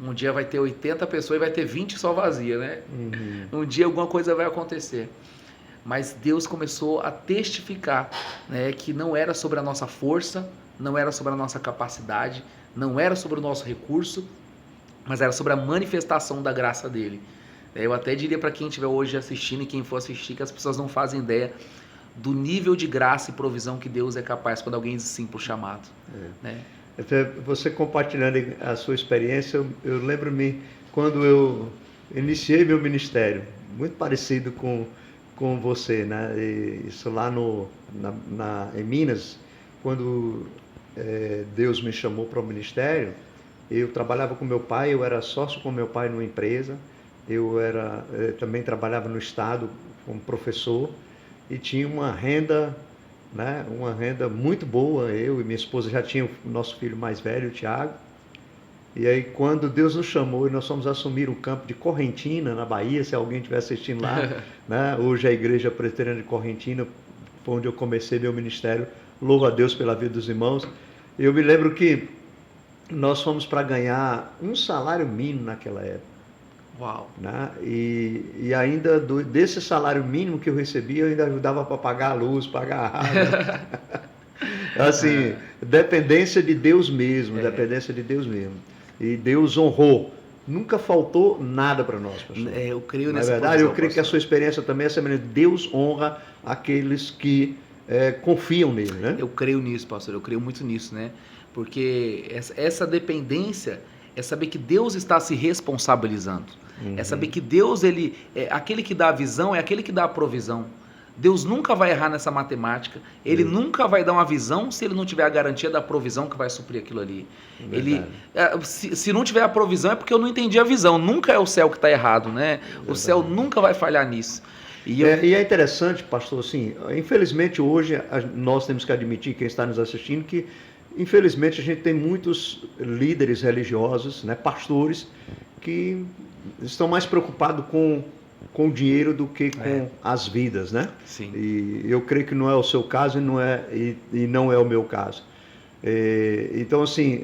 Um dia vai ter 80 pessoas e vai ter 20 só vazia, né? Uhum. Um dia alguma coisa vai acontecer. Mas Deus começou a testificar, né, que não era sobre a nossa força, não era sobre a nossa capacidade, não era sobre o nosso recurso, mas era sobre a manifestação da graça dele. Eu até diria para quem estiver hoje assistindo e quem for assistir que as pessoas não fazem ideia do nível de graça e provisão que Deus é capaz quando alguém diz sim para o chamado. Né? Você compartilhando a sua experiência, eu lembro-me quando eu iniciei meu ministério, muito parecido com você, né? E isso lá em Minas, quando Deus me chamou para o ministério, eu trabalhava com meu pai, eu era sócio com meu pai numa empresa, eu também trabalhava no estado como professor e tinha uma renda, né, uma renda muito boa. Eu e minha esposa já tinham o nosso filho mais velho, o Tiago. E aí quando Deus nos chamou e nós fomos assumir o campo de Correntina, na Bahia, se alguém estiver assistindo lá, né, hoje a Igreja Presbiteriana de Correntina, foi onde eu comecei meu ministério, louvo a Deus pela vida dos irmãos. Eu me lembro que nós fomos para ganhar um salário mínimo naquela época. Uau. Né? E ainda desse salário mínimo que eu recebia, eu ainda ajudava para pagar a luz, pagar a água. Assim, dependência de Deus mesmo, dependência de Deus mesmo. E Deus honrou. Nunca faltou nada para nós, pastor. Eu creio nessa verdade, posição, eu creio pastor. que a sua experiência também é semelhante. Deus honra aqueles que confiam nele, né? Eu creio nisso, pastor. Eu creio muito nisso, né? Porque essa dependência é saber que Deus está se responsabilizando. Uhum. É saber que Deus, aquele que dá a visão é aquele que dá a provisão. Deus nunca vai errar nessa matemática. Ele nunca vai dar uma visão se ele não tiver a garantia da provisão que vai suprir aquilo ali. Se não tiver a provisão é porque eu não entendi a visão. Nunca é o céu que está errado, né? O céu nunca vai falhar nisso. E é interessante, pastor, assim, infelizmente hoje nós temos que admitir, quem está nos assistindo, que infelizmente a gente tem muitos líderes religiosos, né, pastores, que estão mais preocupados com o dinheiro do que com as vidas, né? Sim. E eu creio que não é o seu caso e não é o meu caso. Então, assim,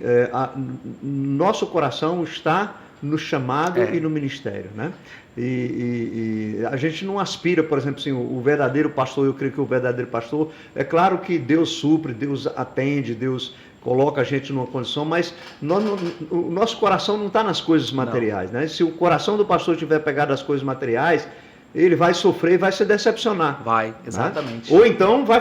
nosso coração está no chamado e no ministério, né? E a gente não aspira, por exemplo, assim, o verdadeiro pastor, eu creio que o verdadeiro pastor, é claro que Deus supre, Deus atende, Deus coloca a gente numa condição, mas o nosso coração não está nas coisas materiais, né? Se o coração do pastor estiver pegado às coisas materiais, ele vai sofrer e vai se decepcionar. Vai, exatamente. Né? Ou então vai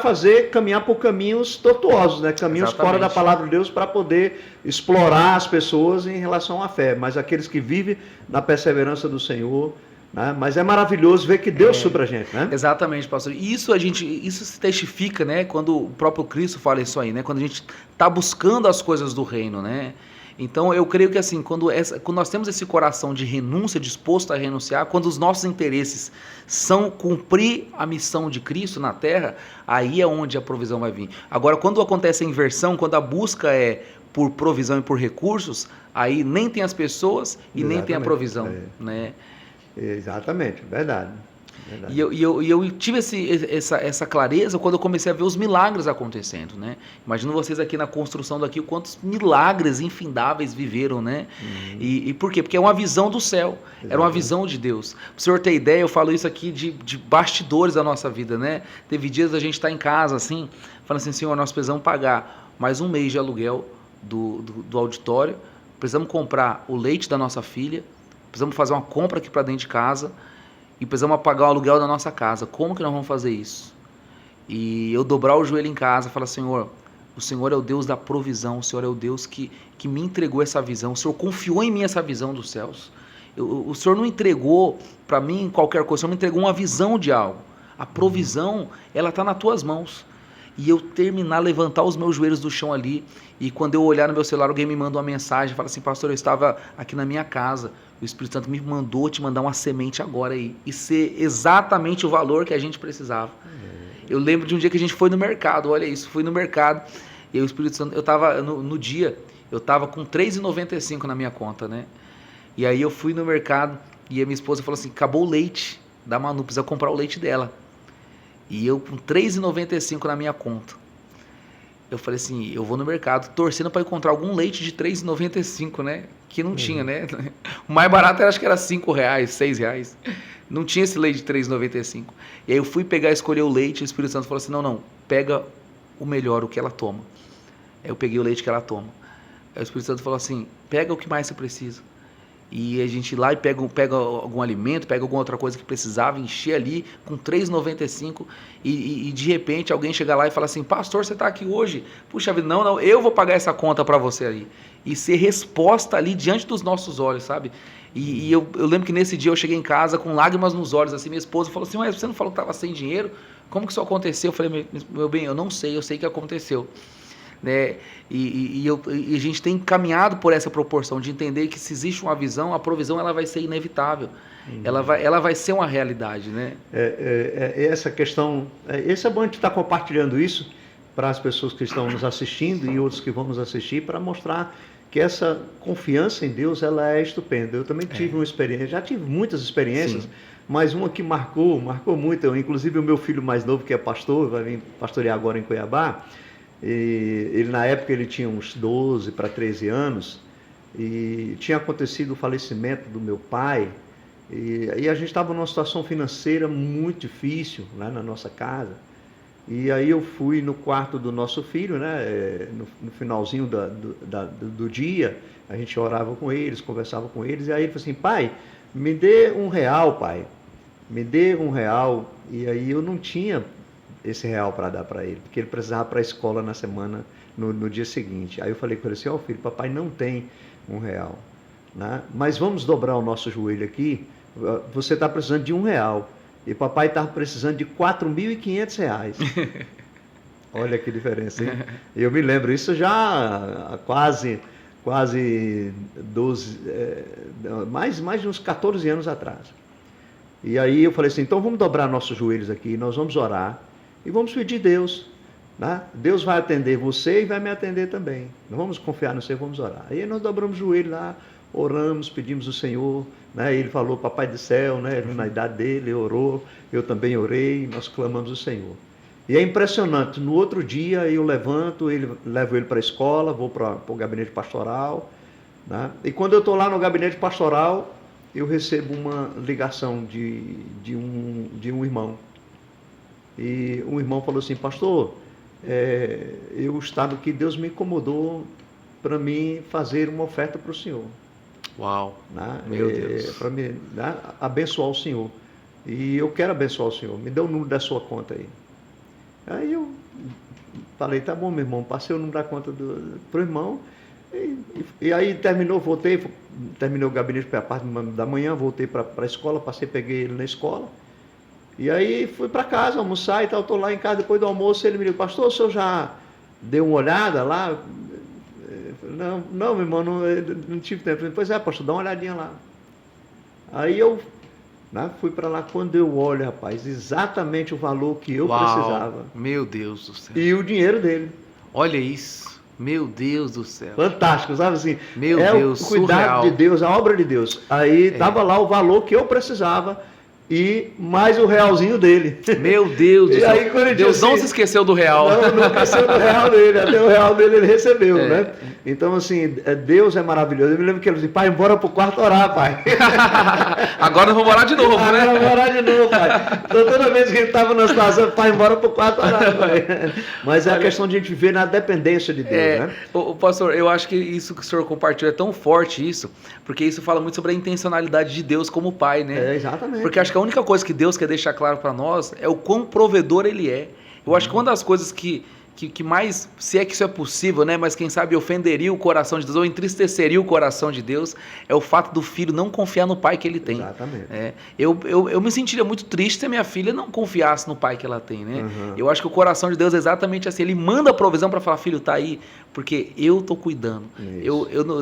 caminhar por caminhos tortuosos, né? Caminhos fora da palavra de Deus para poder explorar as pessoas em relação à fé. Mas aqueles que vivem na perseverança do Senhor, né? Mas é maravilhoso ver que Deus supra a gente, né? Exatamente, pastor. E isso se testifica, né? Quando o próprio Cristo fala isso aí, né? Quando a gente está buscando as coisas do reino, né? Então eu creio que assim, quando nós temos esse coração de renúncia, disposto a renunciar, quando os nossos interesses são cumprir a missão de Cristo na terra, aí é onde a provisão vai vir. Agora, quando acontece a inversão, quando a busca é por provisão e por recursos, aí nem tem as pessoas e nem tem a provisão, né? Exatamente, verdade. E eu tive essa clareza quando eu comecei a ver os milagres acontecendo, né? Imagino vocês aqui na construção daqui, quantos milagres infindáveis viveram, né? E por quê? Porque é uma visão do céu, era uma visão de Deus. Para o senhor ter ideia, eu falo isso aqui de bastidores da nossa vida, né? Teve dias a gente estar em casa, assim, falando assim, Senhor, nós precisamos pagar mais um mês de aluguel do auditório, precisamos comprar o leite da nossa filha, precisamos fazer uma compra aqui para dentro de casa, e precisamos pagar o aluguel da nossa casa. Como que nós vamos fazer isso? E eu dobrar o joelho em casa e falar, Senhor, o Senhor é o Deus da provisão, o Senhor é o Deus que me entregou essa visão, o Senhor confiou em mim essa visão dos céus. O Senhor não entregou para mim qualquer coisa, o Senhor me entregou uma visão de algo. A provisão, ela está nas tuas mãos. E eu terminar, levantar os meus joelhos do chão ali, e quando eu olhar no meu celular, alguém me manda uma mensagem, fala assim, pastor, eu estava aqui na minha casa, o Espírito Santo me mandou te mandar uma semente agora aí, e ser exatamente o valor que a gente precisava. Eu lembro de um dia que a gente foi no mercado, olha isso, fui no mercado, e o Espírito Santo, eu estava, no dia, eu estava com R$3,95 na minha conta, né? E aí eu fui no mercado, e a minha esposa falou assim, acabou o leite da Manu, precisa comprar o leite dela. E eu com R$3,95 na minha conta. Eu falei assim, eu vou no mercado torcendo para encontrar algum leite de R$3,95, né? Que não tinha, né? O mais barato acho que era R$5, R$6. Não tinha esse leite de R$3,95. E aí eu fui pegar, escolher o leite, e o Espírito Santo falou assim, não, pega o melhor, o que ela toma. Aí eu peguei o leite que ela toma. Aí o Espírito Santo falou assim, pega o que mais você precisa. E a gente ir lá e pega algum alimento, pega alguma outra coisa que precisava, encher ali com R$3,95 e de repente alguém chega lá e fala assim, pastor, você está aqui hoje? Puxa vida, não, eu vou pagar essa conta para você aí. E ser resposta ali diante dos nossos olhos, sabe? E eu lembro que nesse dia eu cheguei em casa com lágrimas nos olhos, assim, minha esposa falou assim, mas você não falou que estava sem dinheiro? Como que isso aconteceu? Eu falei, meu bem, eu não sei, eu sei que aconteceu. Né? E a gente tem caminhado por essa proporção de entender que se existe uma visão, a provisão ela vai ser inevitável, ela vai ser uma realidade, né? Essa questão, esse é bom a gente estar compartilhando isso para as pessoas que estão nos assistindo e outros que vão nos assistir, para mostrar que essa confiança em Deus ela é estupenda. Eu também tive uma experiência, já tive muitas experiências, sim, mas uma que marcou muito, inclusive o meu filho mais novo, que é pastor, vai vir pastorear agora em Cuiabá. E ele, na época, ele tinha uns 12 para 13 anos e tinha acontecido o falecimento do meu pai e a gente estava numa situação financeira muito difícil lá na nossa casa. E aí eu fui no quarto do nosso filho, né, no finalzinho do dia, a gente orava com eles, conversava com eles, e aí ele falou assim, pai, me dê R$1, pai, me dê R$1. E aí eu não tinha esse R$1 para dar para ele, porque ele precisava para a escola na semana, no dia seguinte. Aí eu falei com ele assim, filho, papai não tem R$1, né? Mas vamos dobrar o nosso joelho aqui, você está precisando de R$1, e papai estava precisando de R$4.500. Olha que diferença, hein? Eu me lembro, isso já há quase 12, mais de uns 14 anos atrás. E aí eu falei assim, então vamos dobrar nossos joelhos aqui, nós vamos orar, e vamos pedir a Deus, né? Deus vai atender você e vai me atender também. Nós vamos confiar no Senhor, vamos orar. Aí nós dobramos o joelho lá, oramos, pedimos ao Senhor, né? Ele falou, papai do céu, né? Na idade dele, orou, eu também orei, nós clamamos ao Senhor. E é impressionante, no outro dia eu levanto, levo ele para a escola, vou para o gabinete pastoral, né? E quando eu estou lá no gabinete pastoral, eu recebo uma ligação de um irmão. E um irmão falou assim, pastor, eu estava aqui, Deus me incomodou para mim fazer uma oferta para o senhor. Uau, né? Meu Deus. Para me, né, abençoar o senhor. E eu quero abençoar o senhor, me dê o número da sua conta aí. Aí eu falei, tá bom, meu irmão, passei o número da conta pro irmão, e aí terminou, voltei, terminei o gabinete para a parte da manhã, voltei para a escola, peguei ele na escola. E aí fui para casa almoçar e tal, estou lá em casa, depois do almoço, ele me disse, pastor, o senhor já deu uma olhada lá? Eu falei, não, meu irmão, não tive tempo. Ele, pois é, pastor, dá uma olhadinha lá. Aí eu fui para lá, quando eu olho, rapaz, exatamente o valor que eu precisava. Meu Deus do céu. E o dinheiro dele. Olha isso. Meu Deus do céu. Fantástico, sabe assim? Meu Deus, o cuidado surreal. de Deus, a obra de Deus. Aí estava lá o valor que eu precisava e mais o realzinho dele. Meu Deus do céu. Aí, quando Deus assim, não se esqueceu do real. Não esqueceu do real dele. Até o real dele ele recebeu, né? Então, assim, Deus é maravilhoso. Eu me lembro que ele disse, pai, bora pro quarto orar, pai. Agora nós vamos orar de novo, né? Agora vamos orar de novo, pai. Então, toda vez que ele estava na situação, pai, bora pro quarto orar, pai. Mas é a questão de a gente viver na dependência de Deus, né? O pastor, eu acho que isso que o senhor compartilhou é tão forte isso, porque isso fala muito sobre a intencionalidade de Deus como pai, né? Exatamente. Porque acho que a única coisa que Deus quer deixar claro para nós é o quão provedor ele é. Eu acho que uma das coisas que mais, se é que isso é possível, né, mas quem sabe ofenderia o coração de Deus ou entristeceria o coração de Deus, é o fato do filho não confiar no pai que ele tem. Exatamente. Eu me sentiria muito triste se a minha filha não confiasse no pai que ela tem, né? Eu acho que o coração de Deus é exatamente assim, ele manda a provisão para falar, filho, tá aí, porque eu tô cuidando.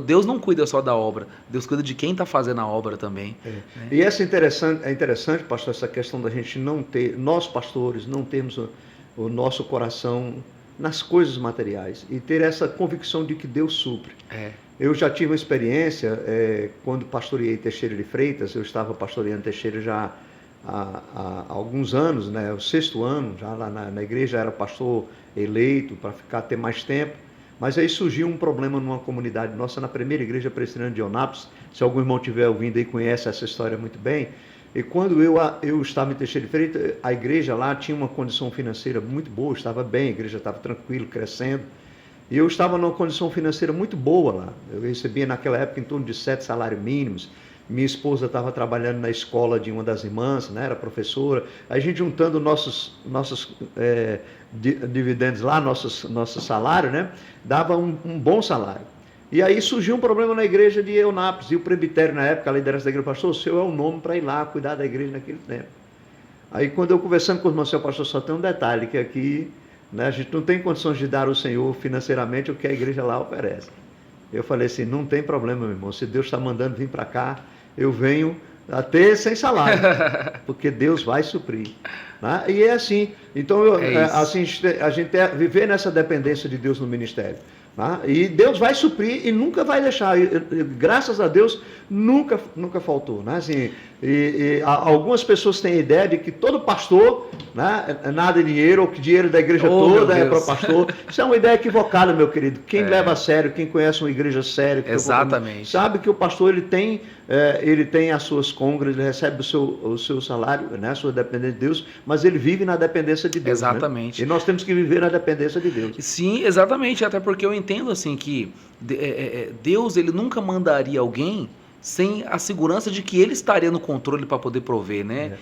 Deus não cuida só da obra, Deus cuida de quem tá fazendo a obra também. Né? E é interessante, pastor, essa questão da gente não ter, nós pastores, não termos o nosso coração nas coisas materiais e ter essa convicção de que Deus supre. Eu já tive uma experiência quando pastoreei Teixeira de Freitas. Eu estava pastoreando Teixeira já há alguns anos, né? O 6º ano, já lá na igreja era pastor eleito para ter mais tempo, mas aí surgiu um problema numa comunidade nossa, na primeira igreja presbiteriana de Eunápolis. Se algum irmão estiver ouvindo aí, conhece essa história muito bem. E quando eu estava em Teixeira de Freitas, a igreja lá tinha uma condição financeira muito boa, estava bem, a igreja estava tranquila, crescendo. E eu estava numa condição financeira muito boa lá. Eu recebia naquela época em torno de 7 salários mínimos. Minha esposa estava trabalhando na escola de uma das irmãs, né, era professora. A gente juntando nossos dividendos lá, nosso salário, né, dava um bom salário. E aí surgiu um problema na igreja de Eunápolis, e o presbitério na época, a liderança da igreja, pastor, o senhor é o nome para ir lá cuidar da igreja naquele tempo. Aí quando eu conversando com o irmão, pastor, só tem um detalhe, que aqui, né, a gente não tem condições de dar ao Senhor financeiramente o que a igreja lá oferece. Eu falei assim, não tem problema, meu irmão, se Deus está mandando vir para cá, eu venho até sem salário, porque Deus vai suprir. Né? E é assim, então assim, a gente viver nessa dependência de Deus no ministério. E Deus vai suprir e nunca vai deixar. Graças a Deus, nunca faltou. Né? Assim, algumas pessoas têm a ideia de que todo pastor, né, nada de dinheiro, ou que dinheiro da igreja toda é para o pastor. Isso é uma ideia equivocada, meu querido. Quem leva a sério, quem conhece uma igreja séria, exatamente, sabe que o pastor ele tem as suas congras, ele recebe o seu salário, né, a sua dependência de Deus, mas ele vive na dependência de Deus. Exatamente. Né? E nós temos que viver na dependência de Deus. Sim, exatamente, até porque eu entendo assim que Deus ele nunca mandaria alguém sem a segurança de que ele estaria no controle para poder prover, né?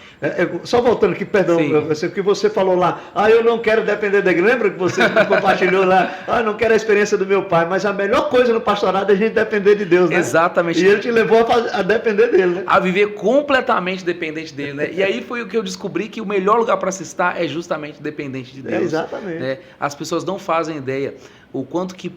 Só voltando aqui, perdão, o que você falou lá, eu não quero depender da igreja, lembra que você compartilhou lá, eu não quero a experiência do meu pai, mas a melhor coisa no pastorado é a gente depender de Deus, né? Exatamente. E ele te levou a depender dele, né? A viver completamente dependente dele, né? E aí foi o que eu descobri, que o melhor lugar para se estar é justamente dependente de Deus. Exatamente. Né? As pessoas não fazem ideia o quanto que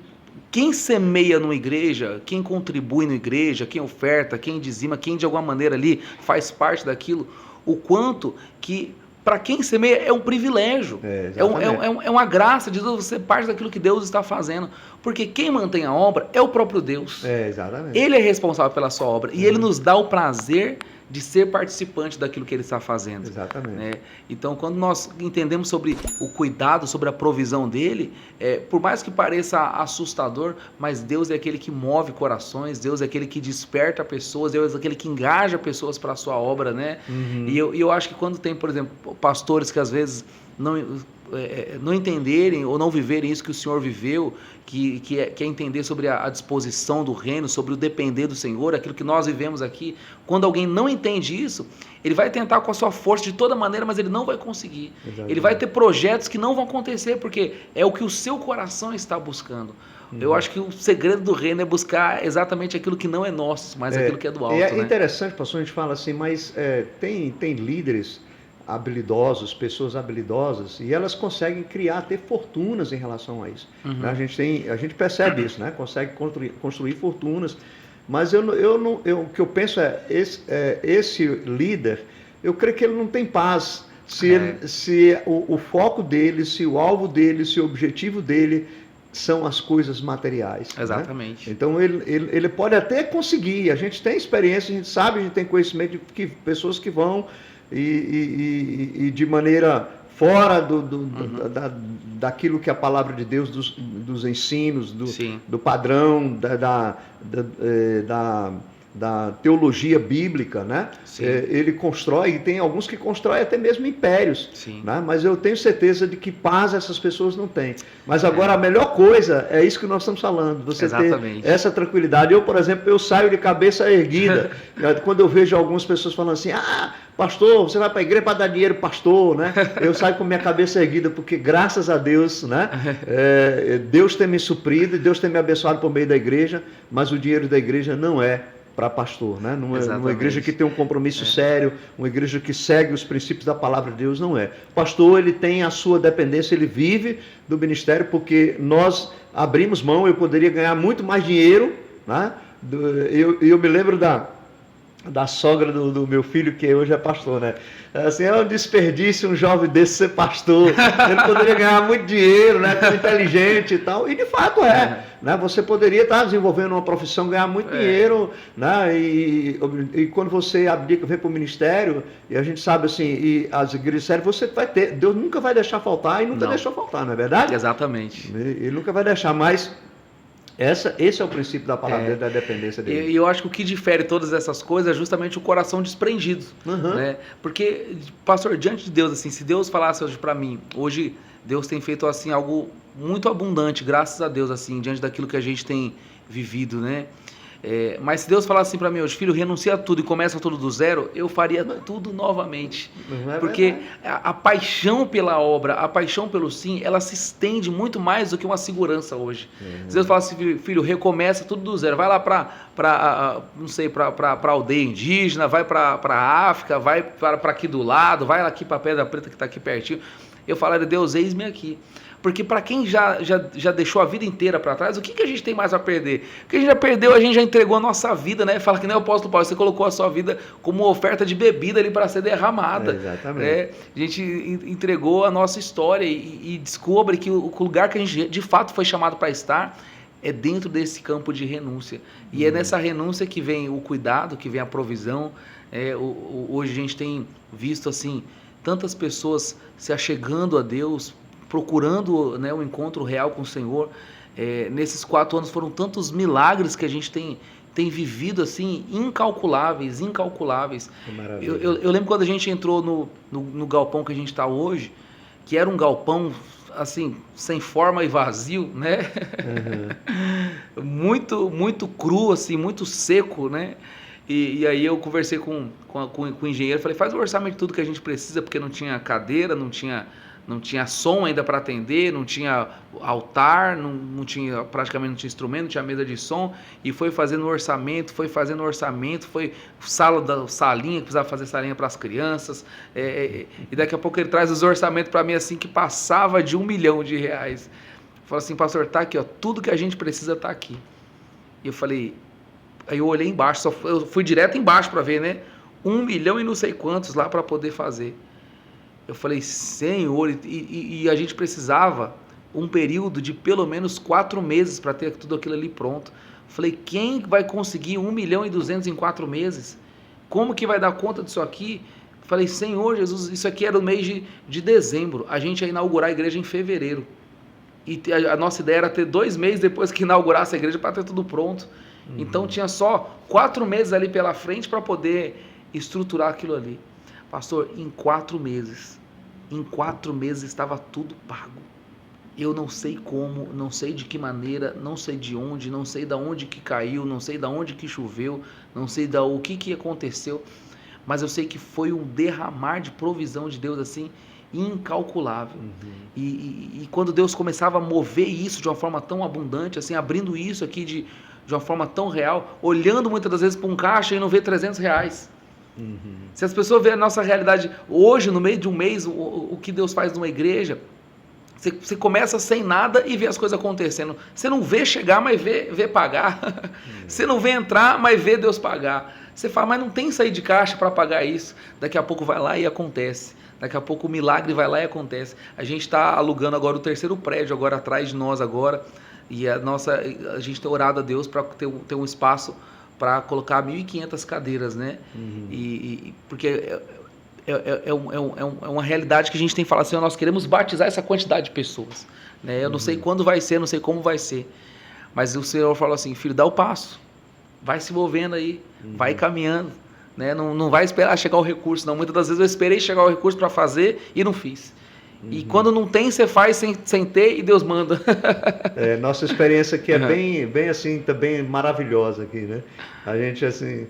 quem semeia numa igreja, quem contribui na igreja, quem oferta, quem dizima, quem de alguma maneira ali faz parte daquilo, o quanto que para quem semeia é um privilégio, é uma graça de Deus, você ser parte daquilo que Deus está fazendo, porque quem mantém a obra é o próprio Deus. Exatamente. Ele é responsável pela sua obra e ele nos dá o prazer de ser participante daquilo que ele está fazendo. Exatamente. Né? Então, quando nós entendemos sobre o cuidado, sobre a provisão dele, por mais que pareça assustador, mas Deus é aquele que move corações, Deus é aquele que desperta pessoas, Deus é aquele que engaja pessoas para a sua obra, né? E eu acho que quando tem, por exemplo, pastores que às vezes não entenderem ou não viverem isso que o Senhor viveu, que é entender sobre a disposição do reino, sobre o depender do Senhor, aquilo que nós vivemos aqui. Quando alguém não entende isso, ele vai tentar com a sua força de toda maneira, mas ele não vai conseguir. Exatamente. Ele vai ter projetos que não vão acontecer, porque é o que o seu coração está buscando. Eu acho que o segredo do reino é buscar exatamente aquilo que não é nosso, mas aquilo que é do alto, É né? interessante, pastor, a gente fala assim, mas tem líderes habilidosos, pessoas habilidosas, e elas conseguem criar, ter fortunas em relação a isso. Né? A gente percebe isso, né? Consegue construir fortunas, mas o que eu penso esse líder, eu creio que ele não tem paz se o foco dele, se o alvo dele, se o objetivo dele são as coisas materiais. Exatamente. Né? Então ele pode até conseguir, a gente tem experiência, a gente sabe, a gente tem conhecimento de que pessoas que vão e de maneira fora daquilo que a palavra de Deus, dos ensinos, do padrão, da teologia bíblica, né? Ele constrói, e tem alguns que constroem até mesmo impérios, né? Mas eu tenho certeza de que paz essas pessoas não têm. Mas agora a melhor coisa é isso que nós estamos falando, você ter essa tranquilidade. Eu, por exemplo, eu saio de cabeça erguida quando eu vejo algumas pessoas falando assim, pastor, você vai para a igreja para dar dinheiro, pastor, né? Eu saio com minha cabeça erguida, porque graças a Deus, né? Deus tem me suprido, Deus tem me abençoado por meio da igreja, mas o dinheiro da igreja não é para pastor, né? Numa igreja que tem um compromisso sério, uma igreja que segue os princípios da palavra de Deus, não é. Pastor, ele tem a sua dependência, ele vive do ministério, porque nós abrimos mão, eu poderia ganhar muito mais dinheiro, né? Eu me lembro da sogra do meu filho, que hoje é pastor, né? Assim, é um desperdício um jovem desse ser pastor. Ele poderia ganhar muito dinheiro, né? Tão inteligente e tal. E de fato né? Você poderia estar desenvolvendo uma profissão, ganhar muito dinheiro, né? E quando você abdica, vem para o ministério, e a gente sabe assim, e as igrejas sérias, você vai ter, Deus nunca vai deixar faltar e nunca deixou faltar, não é verdade? Exatamente. Ele nunca vai deixar, mas esse é o princípio da palavra da dependência dele. E eu acho que o que difere todas essas coisas é justamente o coração desprendido, né? Porque, pastor, diante de Deus, assim, se Deus falasse hoje para mim, hoje Deus tem feito assim algo muito abundante, graças a Deus, assim, diante daquilo que a gente tem vivido, né? Mas se Deus falasse assim para mim hoje, filho, renuncia a tudo e começa tudo do zero, eu faria tudo novamente. Porque a paixão pela obra, a paixão pelo sim, ela se estende muito mais do que uma segurança hoje. Se Deus falasse assim, filho, recomeça tudo do zero, vai lá para aldeia indígena, vai para a África, vai para aqui do lado, vai aqui para Pedra Preta que está aqui pertinho, eu falaria, Deus, eis-me aqui. Porque para quem já deixou a vida inteira para trás, o que a gente tem mais a perder? O que a gente já perdeu, a gente já entregou a nossa vida, né? Fala que nem o apóstolo Paulo, você colocou a sua vida como oferta de bebida ali para ser derramada. Exatamente. A gente entregou a nossa história e descobre que o lugar que a gente de fato foi chamado para estar é dentro desse campo de renúncia. E é nessa renúncia que vem o cuidado, que vem a provisão. Hoje a gente tem visto assim tantas pessoas se achegando a Deus, procurando, né, um encontro real com o Senhor. Nesses 4 anos foram tantos milagres que a gente tem vivido assim, incalculáveis. Eu lembro quando a gente entrou no galpão que a gente está hoje, que era um galpão assim, sem forma e vazio, né? Muito cru, assim, muito seco, né? E aí eu conversei com o engenheiro, falei, faz o orçamento de tudo que a gente precisa, porque não tinha cadeira, não tinha som ainda para atender, não tinha altar, praticamente não tinha instrumento, não tinha mesa de som, e foi fazendo orçamento, foi salinha, que precisava fazer salinha para as crianças, e daqui a pouco ele traz os orçamentos para mim assim, que passava de R$1 milhão. Falou assim, pastor, tá aqui, ó, tudo que a gente precisa tá aqui. E eu falei, aí eu olhei embaixo, eu fui direto embaixo para ver, né, 1 milhão e não sei quantos lá para poder fazer. Eu falei, Senhor, e a gente precisava um período de pelo menos 4 meses para ter tudo aquilo ali pronto. Eu falei, quem vai conseguir 1 milhão e 200 em 4 meses? Como que vai dar conta disso aqui? Eu falei, Senhor Jesus, isso aqui era o mês de dezembro, a gente ia inaugurar a igreja em fevereiro. E a nossa ideia era ter 2 meses depois que inaugurasse a igreja para ter tudo pronto. Então tinha só 4 meses ali pela frente para poder estruturar aquilo ali. Pastor, em 4 meses estava tudo pago. Eu não sei como, não sei de que maneira, não sei de onde, não sei da onde que caiu, não sei da onde que choveu, não sei o que aconteceu, mas eu sei que foi um derramar de provisão de Deus assim incalculável. E quando Deus começava a mover isso de uma forma tão abundante, assim, abrindo isso aqui de uma forma tão real, olhando muitas das vezes para um caixa e não vê R$300. Se as pessoas verem a nossa realidade hoje, no meio de um mês, o que Deus faz numa igreja, você começa sem nada e vê as coisas acontecendo. Você não vê chegar, mas vê pagar. Você não vê entrar, mas vê Deus pagar. Você fala, mas não tem sair de caixa para pagar isso. Daqui a pouco vai lá e acontece. Daqui a pouco o milagre vai lá e acontece. A gente está alugando agora o 3º prédio, agora atrás de nós agora. E a gente tem orado a Deus para ter um espaço para colocar 1.500 cadeiras, né? Porque é uma realidade que a gente tem que falar assim, nós queremos batizar essa quantidade de pessoas, né? Eu não sei quando vai ser, não sei como vai ser, mas o Senhor falou assim, filho, dá o passo, vai se envolvendo aí, vai caminhando, né? Não vai esperar chegar o recurso, não. Muitas das vezes eu esperei chegar o recurso para fazer e não fiz. E quando não tem, você faz sem ter e Deus manda. Nossa experiência aqui é bem assim, também maravilhosa aqui, né? A gente assim...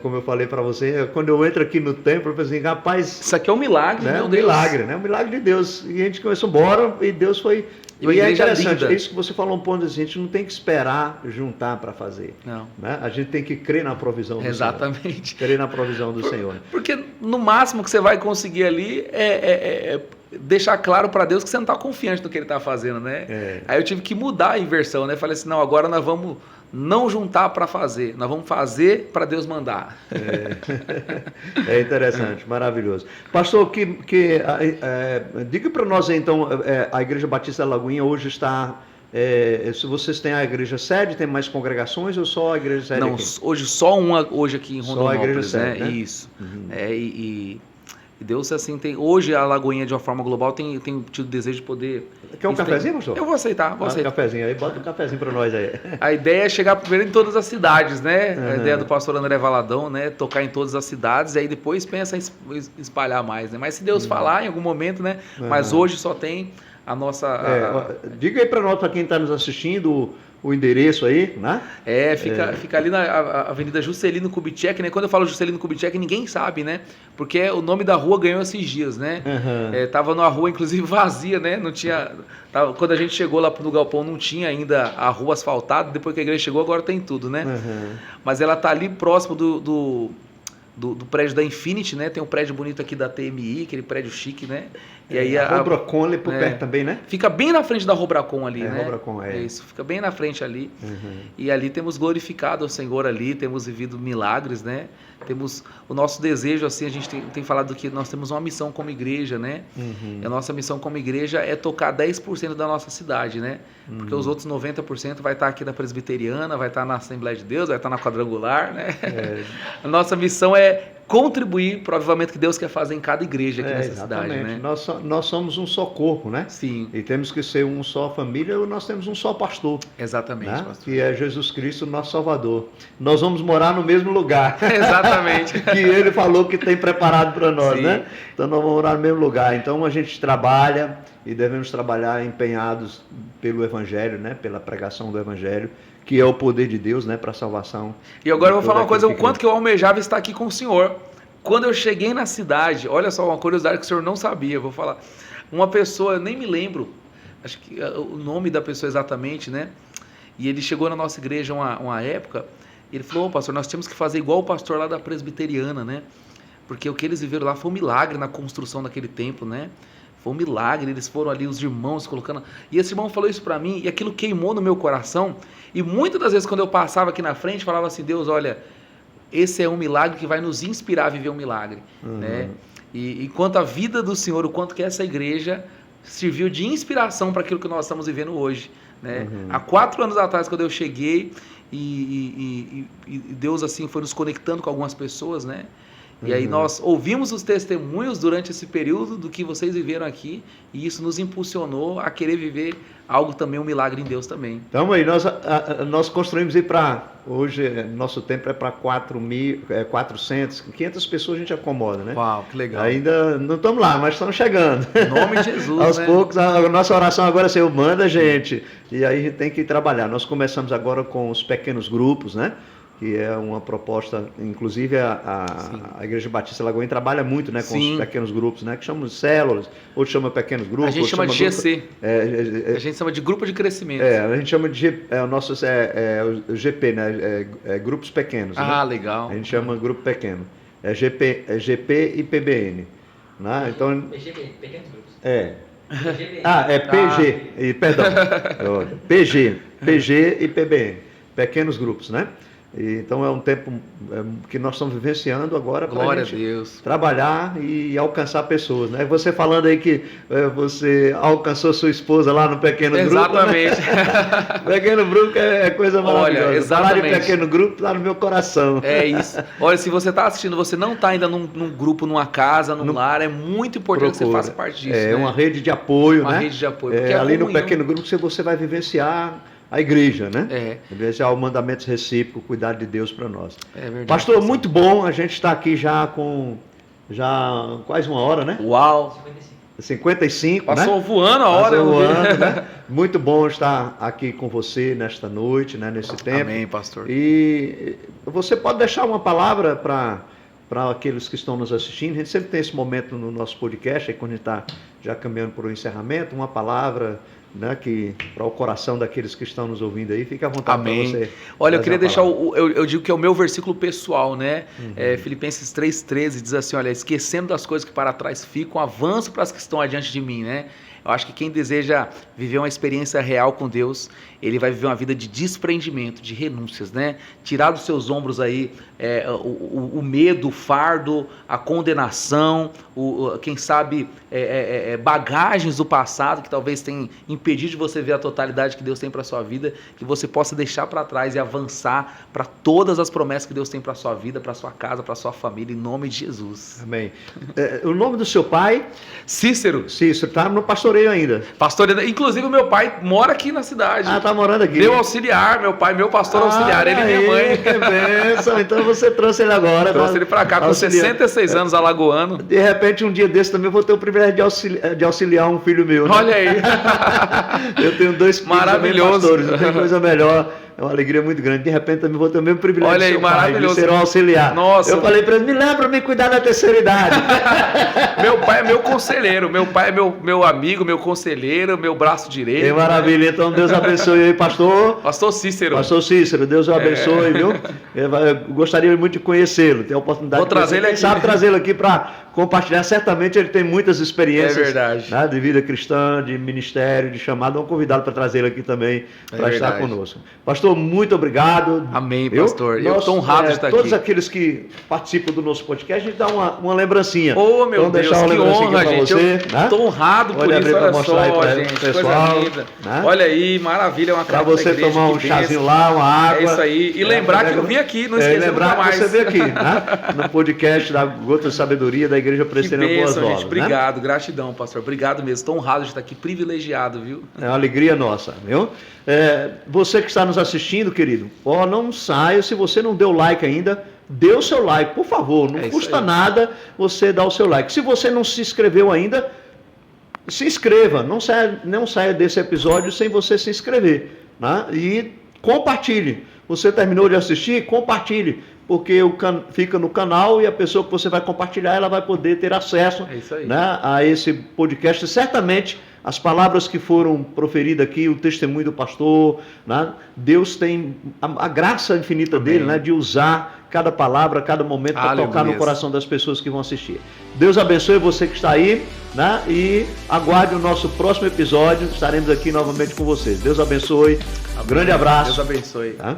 como eu falei para você, quando eu entro aqui no templo, eu falei assim, rapaz... Isso aqui é um milagre, né? Meu um Deus. milagre, né? Um milagre de Deus. E a gente começou embora e Deus foi... E é interessante, linda. Isso que você falou um ponto assim, a gente não tem que esperar juntar para fazer. Não. Né? A gente tem que crer na provisão do Senhor. Exatamente. Crer na provisão do Senhor. Porque no máximo que você vai conseguir ali é deixar claro para Deus que você não está confiante no que Ele está fazendo, né? Aí eu tive que mudar a inversão, né? Falei assim, não, agora nós vamos não juntar para fazer, nós vamos fazer para Deus mandar. É interessante, maravilhoso. Pastor, diga para nós então, a Igreja Batista da Lagoinha hoje está... se vocês têm a igreja sede, tem mais congregações ou só a igreja sede? Não, aqui? Hoje só uma hoje aqui em Rondonópolis, só a igreja sede, né? Isso. E Deus assim tem. Hoje a Lagoinha de uma forma global tem tido desejo de poder. Quer um cafezinho, pastor? Eu vou aceitar, Um cafezinho aí, bota um cafezinho para nós aí. A ideia é chegar primeiro em todas as cidades, né? A ideia do pastor André Valadão, né? Tocar em todas as cidades, e aí depois pensa em espalhar mais, né? Mas se Deus falar em algum momento, né? Mas hoje só tem a nossa. Diga aí para nós, para quem está nos assistindo, o endereço aí, né? Fica ali na Avenida Juscelino Kubitschek, né? Quando eu falo Juscelino Kubitschek, ninguém sabe, né? Porque o nome da rua ganhou esses dias, né? Tava numa rua, inclusive, vazia, né? Não tinha... quando a gente chegou lá no galpão, não tinha ainda a rua asfaltada. Depois que a igreja chegou, agora tem tudo, né? Mas ela tá ali próximo do prédio da Infinity, né? Tem um prédio bonito aqui da TMI, aquele prédio chique, né? E aí a Robracon ali por perto também, né? Fica bem na frente da Robracon ali, né? Robracon, Isso, fica bem na frente ali. E ali temos glorificado o Senhor ali, temos vivido milagres, né? Temos o nosso desejo, assim, a gente tem falado que nós temos uma missão como igreja, né? E a nossa missão como igreja é tocar 10% da nossa cidade, né? Porque os outros 90% vai estar aqui na Presbiteriana, vai estar na Assembleia de Deus, vai estar na Quadrangular, né? A nossa missão é contribuir para o avivamento que Deus quer fazer em cada igreja aqui nessa cidade, né? Nós somos um só corpo, né? Sim. E temos que ser um só família, nós temos um só pastor. Exatamente, né? pastor. Que é Jesus Cristo, nosso Salvador. Nós vamos morar no mesmo lugar. Exatamente. Que Ele falou que tem preparado para nós, Sim. né? Então nós vamos morar no mesmo lugar. Então a gente trabalha e devemos trabalhar empenhados pelo Evangelho, né? Pela pregação do Evangelho, que é o poder de Deus, né? Para a salvação. E agora eu vou falar uma coisa, o quanto que eu almejava estar aqui com o Senhor. Quando eu cheguei na cidade, olha só, uma curiosidade que o senhor não sabia, vou falar. Uma pessoa, eu nem me lembro, acho que o nome da pessoa exatamente, né? E ele chegou na nossa igreja uma época, e ele falou, pastor, nós temos que fazer igual o pastor lá da Presbiteriana, né? Porque o que eles viveram lá foi um milagre na construção daquele templo, né? Foi um milagre, eles foram ali, os irmãos colocando... E esse irmão falou isso para mim, e aquilo queimou no meu coração, e muitas das vezes quando eu passava aqui na frente, falava assim, Deus, olha... Esse é um milagre que vai nos inspirar a viver um milagre, né? E quanto à vida do Senhor, o quanto que essa igreja serviu de inspiração para aquilo que nós estamos vivendo hoje, né? Há 4 anos atrás, quando eu cheguei e Deus assim foi nos conectando com algumas pessoas, né? E aí nós ouvimos os testemunhos durante esse período do que vocês viveram aqui e isso nos impulsionou a querer viver algo também, um milagre em Deus também. Então aí, nós construímos aí hoje, nosso tempo é para 400, 500 pessoas a gente acomoda, né? Uau, que legal. Ainda não estamos lá, mas estamos chegando. Em nome de Jesus, Aos né? poucos, a nossa oração agora é Senhor, manda gente. E aí a gente tem que trabalhar. Nós começamos agora com os pequenos grupos, né? que é uma proposta, inclusive a Igreja Batista Lagoinha trabalha muito, né, com Sim. os pequenos grupos, né, que chamam de células, outros chamam pequenos grupos. A gente chama de GC. A gente chama de grupo de crescimento. a gente chama de o GP, né, grupos pequenos. Ah, né? legal. A gente chama grupo pequeno. É GP e PBN. Né? Então, PGB, pequenos grupos. PG. Perdão. PG e PBN. Pequenos grupos, né? Então é um tempo que nós estamos vivenciando agora para a gente Deus. trabalhar e alcançar pessoas, né? Você falando aí que você alcançou sua esposa lá no pequeno grupo. Exatamente. Né? Pequeno grupo é coisa maravilhosa. Olha, exatamente. Falar de pequeno grupo está no meu coração. É isso. Olha, se você está assistindo, você não está ainda num grupo, numa casa, num lar, é muito importante que você faça parte disso. É, né? uma rede de apoio, uma né? rede de apoio. Porque ali no pequeno grupo você vai vivenciar a igreja, né? Vivenciar o mandamento recíproco, o cuidado de Deus para nós. É verdade. Pastor, muito bom. A gente está aqui já com quase uma hora, né? Uau! 55, Passou né? voando a hora. Passou voando, né? Muito bom estar aqui com você nesta noite, né? Nesse tempo. Amém, pastor. E você pode deixar uma palavra para aqueles que estão nos assistindo. A gente sempre tem esse momento no nosso podcast, aí quando a gente está já caminhando para o encerramento, uma palavra, né, que para o coração daqueles que estão nos ouvindo aí, fica à vontade para você. Olha, eu queria deixar, eu digo que é o meu versículo pessoal, né? Filipenses 3,13 diz assim, olha, esquecendo das coisas que para trás ficam, avanço para as que estão adiante de mim, né? Eu acho que quem deseja viver uma experiência real com Deus, ele vai viver uma vida de desprendimento, de renúncias, né? Tirar dos seus ombros aí o medo, o fardo, a condenação, quem sabe bagagens do passado que talvez tenham impedido de você ver a totalidade que Deus tem para a sua vida, que você possa deixar para trás e avançar para todas as promessas que Deus tem para a sua vida, para a sua casa, para a sua família, em nome de Jesus. Amém. O nome do seu pai? Cícero. Cícero, tá no pastoreio ainda. Pastoreio, inclusive o meu pai mora aqui na cidade. Ah, tá morando aqui. Meu auxiliar, meu pai, meu pastor auxiliar, ele e minha mãe. Que bênção. Então você trouxe ele agora. Trouxe ele para cá com 66 anos, alagoano. De repente, um dia desse também eu vou ter o privilégio de auxiliar um filho meu. Né? Olha aí. Eu tenho 2 filhos pastores, não tem coisa melhor. É uma alegria muito grande. De repente também vou ter o mesmo privilégio. Olha aí, maravilhoso. De ser um auxiliar. Nossa. Eu falei para ele, me lembra me cuidar da terceira idade. Meu pai é meu conselheiro, meu pai é meu amigo, meu conselheiro, meu braço direito. Que maravilha. Então Deus abençoe aí, pastor. Pastor Cícero. Pastor Cícero, Deus o abençoe, viu? Eu gostaria muito de conhecê-lo, ter a oportunidade Vou trazer ele aqui. Sabe trazê-lo aqui para compartilhar. Certamente ele tem muitas experiências né, de vida cristã, de ministério, de chamado. Vamos convidá-lo para trazê-lo aqui também, para estar conosco. Pastor, muito obrigado. Amém, pastor. Eu estou honrado de estar aqui. Todos aqueles que participam do nosso podcast, a gente dá uma lembrancinha. Oh, meu Deus, deixar uma que honra, gente. Eu estou honrado por isso, olha só, gente. Pessoal, coisa linda. Né? Olha aí, maravilha, uma para você igreja, tomar um chazinho lá, uma água. É isso aí. E lembrar que eu vim aqui, não esqueça nunca mais. Que você veio aqui, né? No podcast da Gota de Sabedoria da Igreja Presbiteriana Boas Novas. Gente, obrigado, gratidão, pastor. Obrigado mesmo. Estou honrado de estar aqui, privilegiado, viu? É uma alegria nossa, viu? Você que está nos assistindo, querido, não saia, se você não deu like ainda, dê o seu like, por favor, não custa nada você dar o seu like. Se você não se inscreveu ainda, se inscreva, não saia desse episódio sem você se inscrever, né? E compartilhe. Você terminou de assistir? Compartilhe, porque fica no canal e a pessoa que você vai compartilhar, ela vai poder ter acesso né, a esse podcast. Certamente as palavras que foram proferidas aqui, o testemunho do pastor, né, Deus tem a graça infinita dele, né, de usar cada palavra, cada momento para tocar no coração das pessoas que vão assistir. Deus abençoe você que está aí, né, e aguarde o nosso próximo episódio. Estaremos aqui novamente com vocês. Deus abençoe. Um grande abraço. Deus abençoe. Tá?